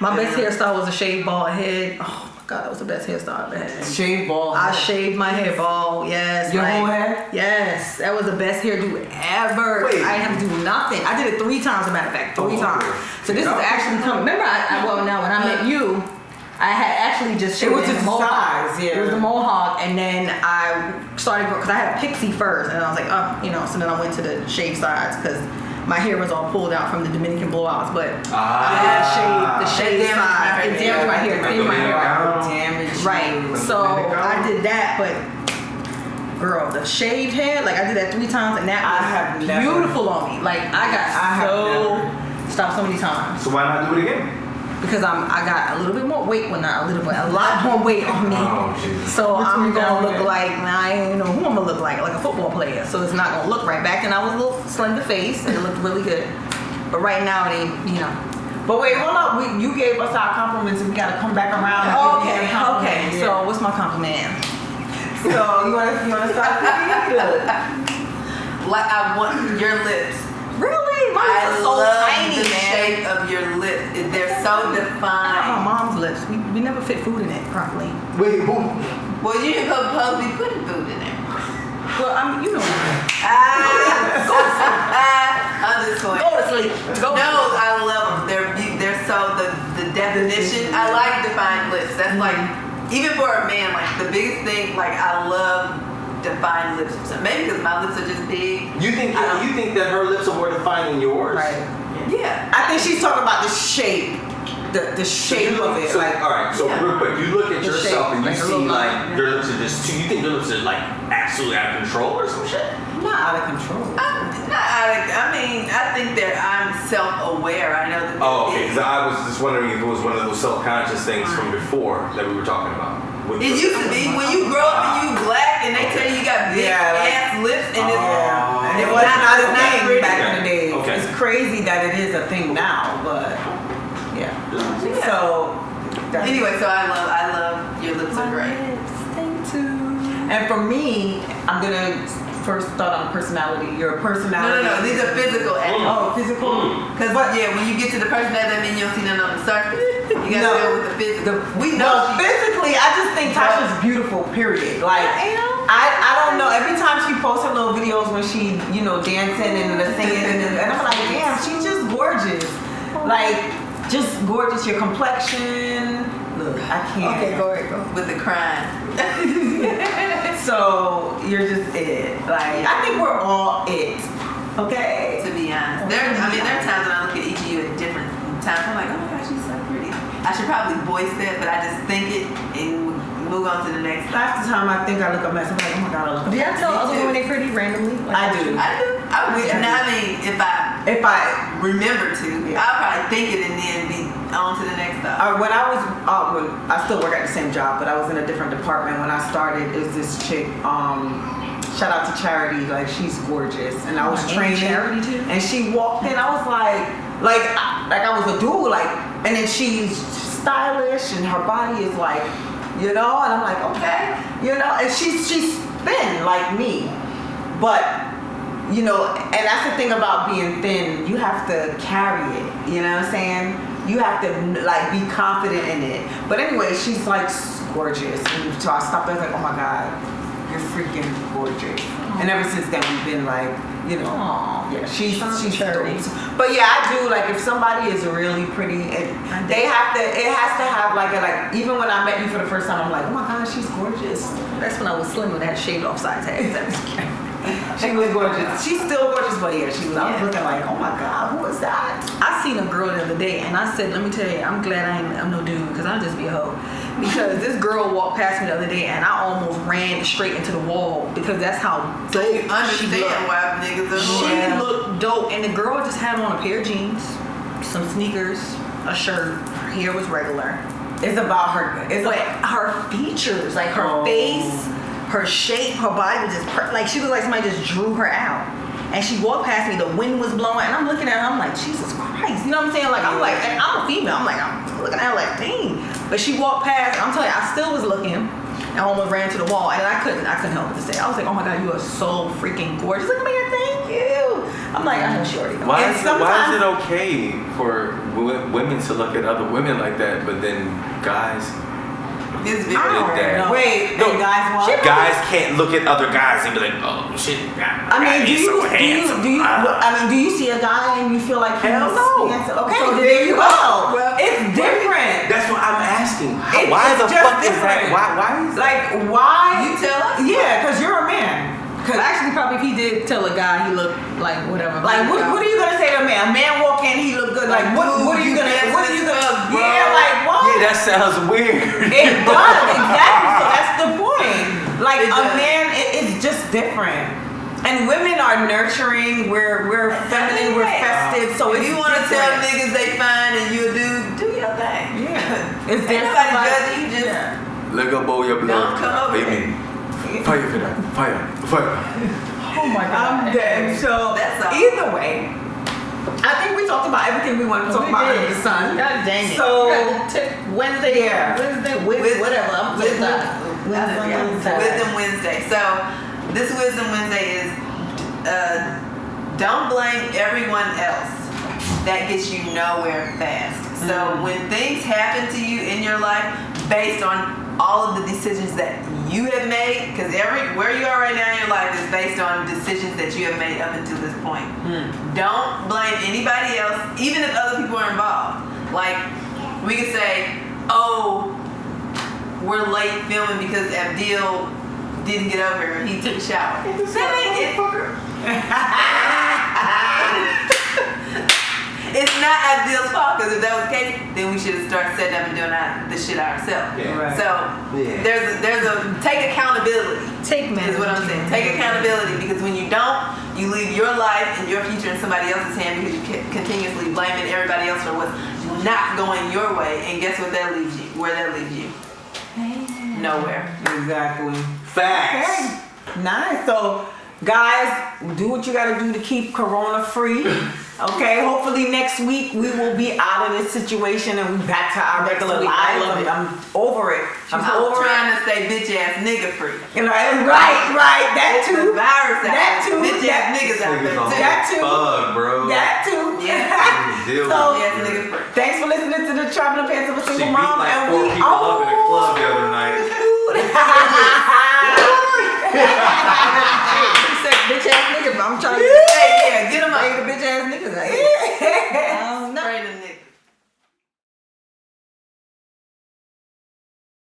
Speaker 3: My best hairstyle was a shaved bald head. Oh God, that was the best hairstyle I ever had.
Speaker 1: Shave ball.
Speaker 3: I shaved my hair bald, yes.
Speaker 1: Your
Speaker 3: like,
Speaker 1: whole head?
Speaker 3: Yes, that was the best hairdo ever.
Speaker 4: Wait.
Speaker 3: I didn't have to do nothing. I did it 3 times, as a matter of fact, 3 times. So this is actually coming. Remember, well, now when I met you, I had actually just shaved
Speaker 1: It was
Speaker 3: in
Speaker 1: just
Speaker 3: the mohawk.
Speaker 1: size, yeah.
Speaker 3: It was the mohawk, and then I started because I had a pixie first, and I was like, so then I went to the shave sides because my hair was all pulled out from the Dominican blowouts, but I had shaved the shave side. It damaged my hair, cleaned my hair out.
Speaker 1: Damage.
Speaker 3: Right. So I did that, but girl, the shaved head, like I did that 3 times, and that
Speaker 1: I
Speaker 3: was
Speaker 1: have never-
Speaker 3: beautiful on me. Like I
Speaker 1: have
Speaker 3: stopped so many times
Speaker 4: So why not do it again?
Speaker 3: because I got a little bit more weight, well not a little bit, a lot more weight on me.
Speaker 4: Oh, Jesus.
Speaker 3: So I'm
Speaker 1: you
Speaker 3: gonna
Speaker 1: down
Speaker 3: look
Speaker 1: with?
Speaker 3: like I don't know who I'm gonna look like a football player. So it's not gonna look right. Back then I was a little slender face and it looked really good, but right now it ain't,
Speaker 1: But wait, hold up. You gave us our compliments and we gotta come back around. and give you a compliment.
Speaker 3: Okay.
Speaker 1: Yeah.
Speaker 3: So what's my compliment?
Speaker 1: So you wanna start? Good.
Speaker 2: Like I want your lips.
Speaker 3: Really? My
Speaker 2: I
Speaker 3: lips are so
Speaker 2: love
Speaker 3: tiny,
Speaker 2: the
Speaker 3: man.
Speaker 2: shape of your lips. They're so
Speaker 3: I have my
Speaker 2: defined.
Speaker 3: mom's lips. We never fit food in it properly.
Speaker 4: Wait, who?
Speaker 2: Well, you ain't supposed to be putting food in there.
Speaker 3: Well, I'm
Speaker 2: I'm just going.
Speaker 3: Go to sleep. Go.
Speaker 2: No, I love them. They're so the definition. I like defined lips. That's like even for a man. Like the biggest thing. Like I love defined lips. So maybe because my lips are just big.
Speaker 4: You think that her lips are more defined than yours?
Speaker 1: Right.
Speaker 2: Yeah.
Speaker 1: I think she's talking about the shape. The shape of it.
Speaker 4: So,
Speaker 1: Like
Speaker 4: all right. So
Speaker 2: Yeah.
Speaker 4: real quick, you look at
Speaker 1: The
Speaker 4: yourself
Speaker 1: shape,
Speaker 4: and you
Speaker 1: like a
Speaker 4: see
Speaker 1: little
Speaker 4: like
Speaker 1: line.
Speaker 4: your lips are just. You think your lips are like absolutely out of control or some shit?
Speaker 1: not out of control.
Speaker 2: I mean, I think that I'm self-aware. I know that.
Speaker 4: Oh, okay. Because I was just wondering if it was one of those self-conscious things from before that we were talking about.
Speaker 2: It used to be when you grow up and you black and they tell you you got big
Speaker 1: Yeah, like-
Speaker 2: ass lips and it's
Speaker 1: Yeah, and it
Speaker 2: it's
Speaker 1: was not a
Speaker 2: it's not
Speaker 1: thing
Speaker 2: pretty.
Speaker 1: back in the days.
Speaker 4: Okay.
Speaker 1: It's crazy that it is a thing now, but yeah.
Speaker 2: Yeah.
Speaker 1: So that's-
Speaker 2: Anyway, so I love your lips are great.
Speaker 3: Thank you.
Speaker 1: and for me, I'm gonna first start on personality. Your personality.
Speaker 2: No. These are physical attributes.
Speaker 1: Oh, physical.
Speaker 2: Because yeah, when you get to the personality, that means you don't see nothing on the surface. You gotta deal with the physical. We know
Speaker 1: Well,
Speaker 2: she-
Speaker 1: physically, I just think Tasha's beautiful. Period. Like I don't know. Every time she posts her little videos when she dancing and the singing and I'm like, damn, she's just gorgeous. Like just gorgeous. Your complexion. Look, I can't.
Speaker 3: Okay, go ahead, go.
Speaker 2: with the crime.
Speaker 1: So you're just it. Like I think we're all it. Okay.
Speaker 2: To be honest, there are times when I look at each of you at different times. I'm like, oh my gosh, she's so pretty. I should probably voice that, but I just think it and move on to the next.
Speaker 1: Half the time I think I look a mess. I'm like, oh my god, I look a
Speaker 3: Do
Speaker 1: mess.
Speaker 3: y'all tell other women they pretty randomly? Like,
Speaker 1: I do.
Speaker 2: I would. Now, I mean,
Speaker 1: If I
Speaker 2: remember to,
Speaker 1: Yeah.
Speaker 2: I'll probably think it and then be on to the next stuff.
Speaker 1: when I was when I still work at the same job, but I was in a different department when I started. It was this chick. Shout out to Charity. Like she's gorgeous, and I was
Speaker 3: And
Speaker 1: training.
Speaker 3: Charity too?
Speaker 1: And she walked in. I was like I was a dude. Like, and then she's stylish, and her body is like, and I'm like, okay, and she's thin like me, but. And that's the thing about being thin. You have to carry it. You know what I'm saying? You have to like be confident in it. But anyway, she's like gorgeous. And so I stopped there, I was like, oh my god, you're freaking gorgeous. And ever since then, we've been like,
Speaker 3: Aw.
Speaker 1: yeah, she's
Speaker 3: Charity.
Speaker 1: dope. But yeah, I do like if somebody is really pretty, it has to have like even when I met you for the first time, I'm like, oh my god, she's gorgeous.
Speaker 3: That's when I was slim and I had shaved off sides.
Speaker 1: She was gorgeous. She's still gorgeous, but yeah, she was. I was looking like, oh my god, who is that?
Speaker 3: I seen a girl the other day and I said, let me tell you, I'm glad I'm no dude because I'll just be a hoe. Because this girl walked past me the other day and I almost ran straight into the wall because that's how
Speaker 2: So
Speaker 3: dope
Speaker 2: you
Speaker 3: she
Speaker 2: understand
Speaker 3: looked.
Speaker 2: why niggas are
Speaker 3: She looked dope and the girl just had on a pair of jeans, some sneakers, a shirt. Her hair was regular.
Speaker 1: It's about her. It's
Speaker 3: But
Speaker 1: like
Speaker 3: her features, like her
Speaker 1: Oh.
Speaker 3: face, her shape, her body was just like she was like somebody just drew her out. And she walked past me, the wind was blowing, and I'm looking at her, I'm like, Jesus Christ. You know what I'm saying? Like, I'm like, and I'm a female. I'm looking at her like, dang. But she walked past, and I'm telling you, I still was looking. And I almost ran to the wall, and I couldn't help but to say, I was like, oh my God, you are so freaking gorgeous. Look at me, thank you. I'm like, I know she already knows.
Speaker 5: Why
Speaker 1: And
Speaker 5: is
Speaker 1: sometimes-
Speaker 5: it okay for women to look at other women like that, but then guys
Speaker 2: It's very
Speaker 1: I don't
Speaker 5: That-
Speaker 1: know. Wait,
Speaker 4: No.
Speaker 1: and guys what?
Speaker 4: Guys can't look at other guys and be like, oh shit,
Speaker 1: I mean, do
Speaker 4: he's
Speaker 1: you,
Speaker 4: so handsome.
Speaker 1: do you see a guy and you feel like he's
Speaker 4: Hell no.
Speaker 1: handsome? Okay,
Speaker 2: So
Speaker 1: there you go.
Speaker 2: Well,
Speaker 1: It's different.
Speaker 4: That's what I'm asking.
Speaker 1: It-
Speaker 4: Why
Speaker 1: it's
Speaker 4: the
Speaker 1: just
Speaker 4: fuck is that?
Speaker 1: different.
Speaker 4: Why is that?
Speaker 1: Like, why?
Speaker 2: You tell us.
Speaker 1: Yeah, because you're a man.
Speaker 3: Cause actually, probably if he did tell a guy he looked like whatever.
Speaker 1: Like, what are you gonna say to a man? A man walk in, he look good. Like, what are you gonna? What are you gonna?
Speaker 2: bro.
Speaker 1: Yeah, like what?
Speaker 5: Yeah, that sounds weird.
Speaker 1: It does exactly. So that's the point. Like
Speaker 2: It
Speaker 1: a
Speaker 2: does.
Speaker 1: man, it's just different. And women are nurturing. We're feminine. We're festive. So
Speaker 2: if
Speaker 1: it's
Speaker 2: you want to tell
Speaker 1: different.
Speaker 2: niggas they fine and you a dude, do your thing.
Speaker 1: Yeah, it's
Speaker 2: Ain't
Speaker 1: different.
Speaker 2: nobody judging you. Just
Speaker 5: Let go bowl your blood.
Speaker 2: Don't come over
Speaker 5: What do you
Speaker 2: here.
Speaker 5: mean? Fire for that. Fire.
Speaker 3: Oh my god.
Speaker 1: I'm dead. So
Speaker 2: That's all.
Speaker 1: either way, I think we talked about everything we wanted to talk about under the sun.
Speaker 3: God dang it.
Speaker 1: So
Speaker 3: Wednesday,
Speaker 1: Yeah.
Speaker 3: whatever. I'm so tired.
Speaker 2: Wisdom Wednesday. So this Wisdom Wednesday is don't blame everyone else. That gets you nowhere fast. So when things happen to you in your life based on all of the decisions that you have made, because where you are right now in your life is based on decisions that you have made up until this point. Don't blame anybody else, even if other people are involved. Like, we could say, oh, we're late filming because Abdil didn't get over here. He took a shower. That ain't it. It's not Abdil's fault, because if that was the case, then we should have started setting up and doing the shit ourselves.
Speaker 4: Yeah.
Speaker 1: Right.
Speaker 2: So there's a take accountability.
Speaker 3: Take
Speaker 2: Is what I'm saying. Take accountability, because when you don't, you leave your life and your future in somebody else's hand because you continuously blaming everybody else for what's not going your way. And guess what that leaves you? Where that leaves you? Nowhere.
Speaker 1: Exactly.
Speaker 4: Facts.
Speaker 1: Okay. Nice. So, guys, do what you gotta do to keep Corona free. Okay. Hopefully next week we will be out of this situation and we back to our regular
Speaker 3: week. I love
Speaker 1: lives.
Speaker 3: it.
Speaker 1: I'm over it. I'm
Speaker 2: I'm
Speaker 1: over it.
Speaker 2: trying to stay bitch ass nigga free.
Speaker 1: You know, right. That
Speaker 2: It's the
Speaker 1: too.
Speaker 2: virus out
Speaker 1: That
Speaker 2: there.
Speaker 1: too.
Speaker 2: Bitch ass niggas out there too.
Speaker 1: That too.
Speaker 5: Fuck, bro.
Speaker 1: That too.
Speaker 2: Yeah.
Speaker 5: Deal
Speaker 1: So,
Speaker 2: Yes, nigga free.
Speaker 1: thanks for listening to the Traveling Pants of a
Speaker 5: She
Speaker 1: Single
Speaker 5: beat
Speaker 1: Mom,
Speaker 5: like
Speaker 1: and
Speaker 5: 4
Speaker 1: we
Speaker 5: people up in the club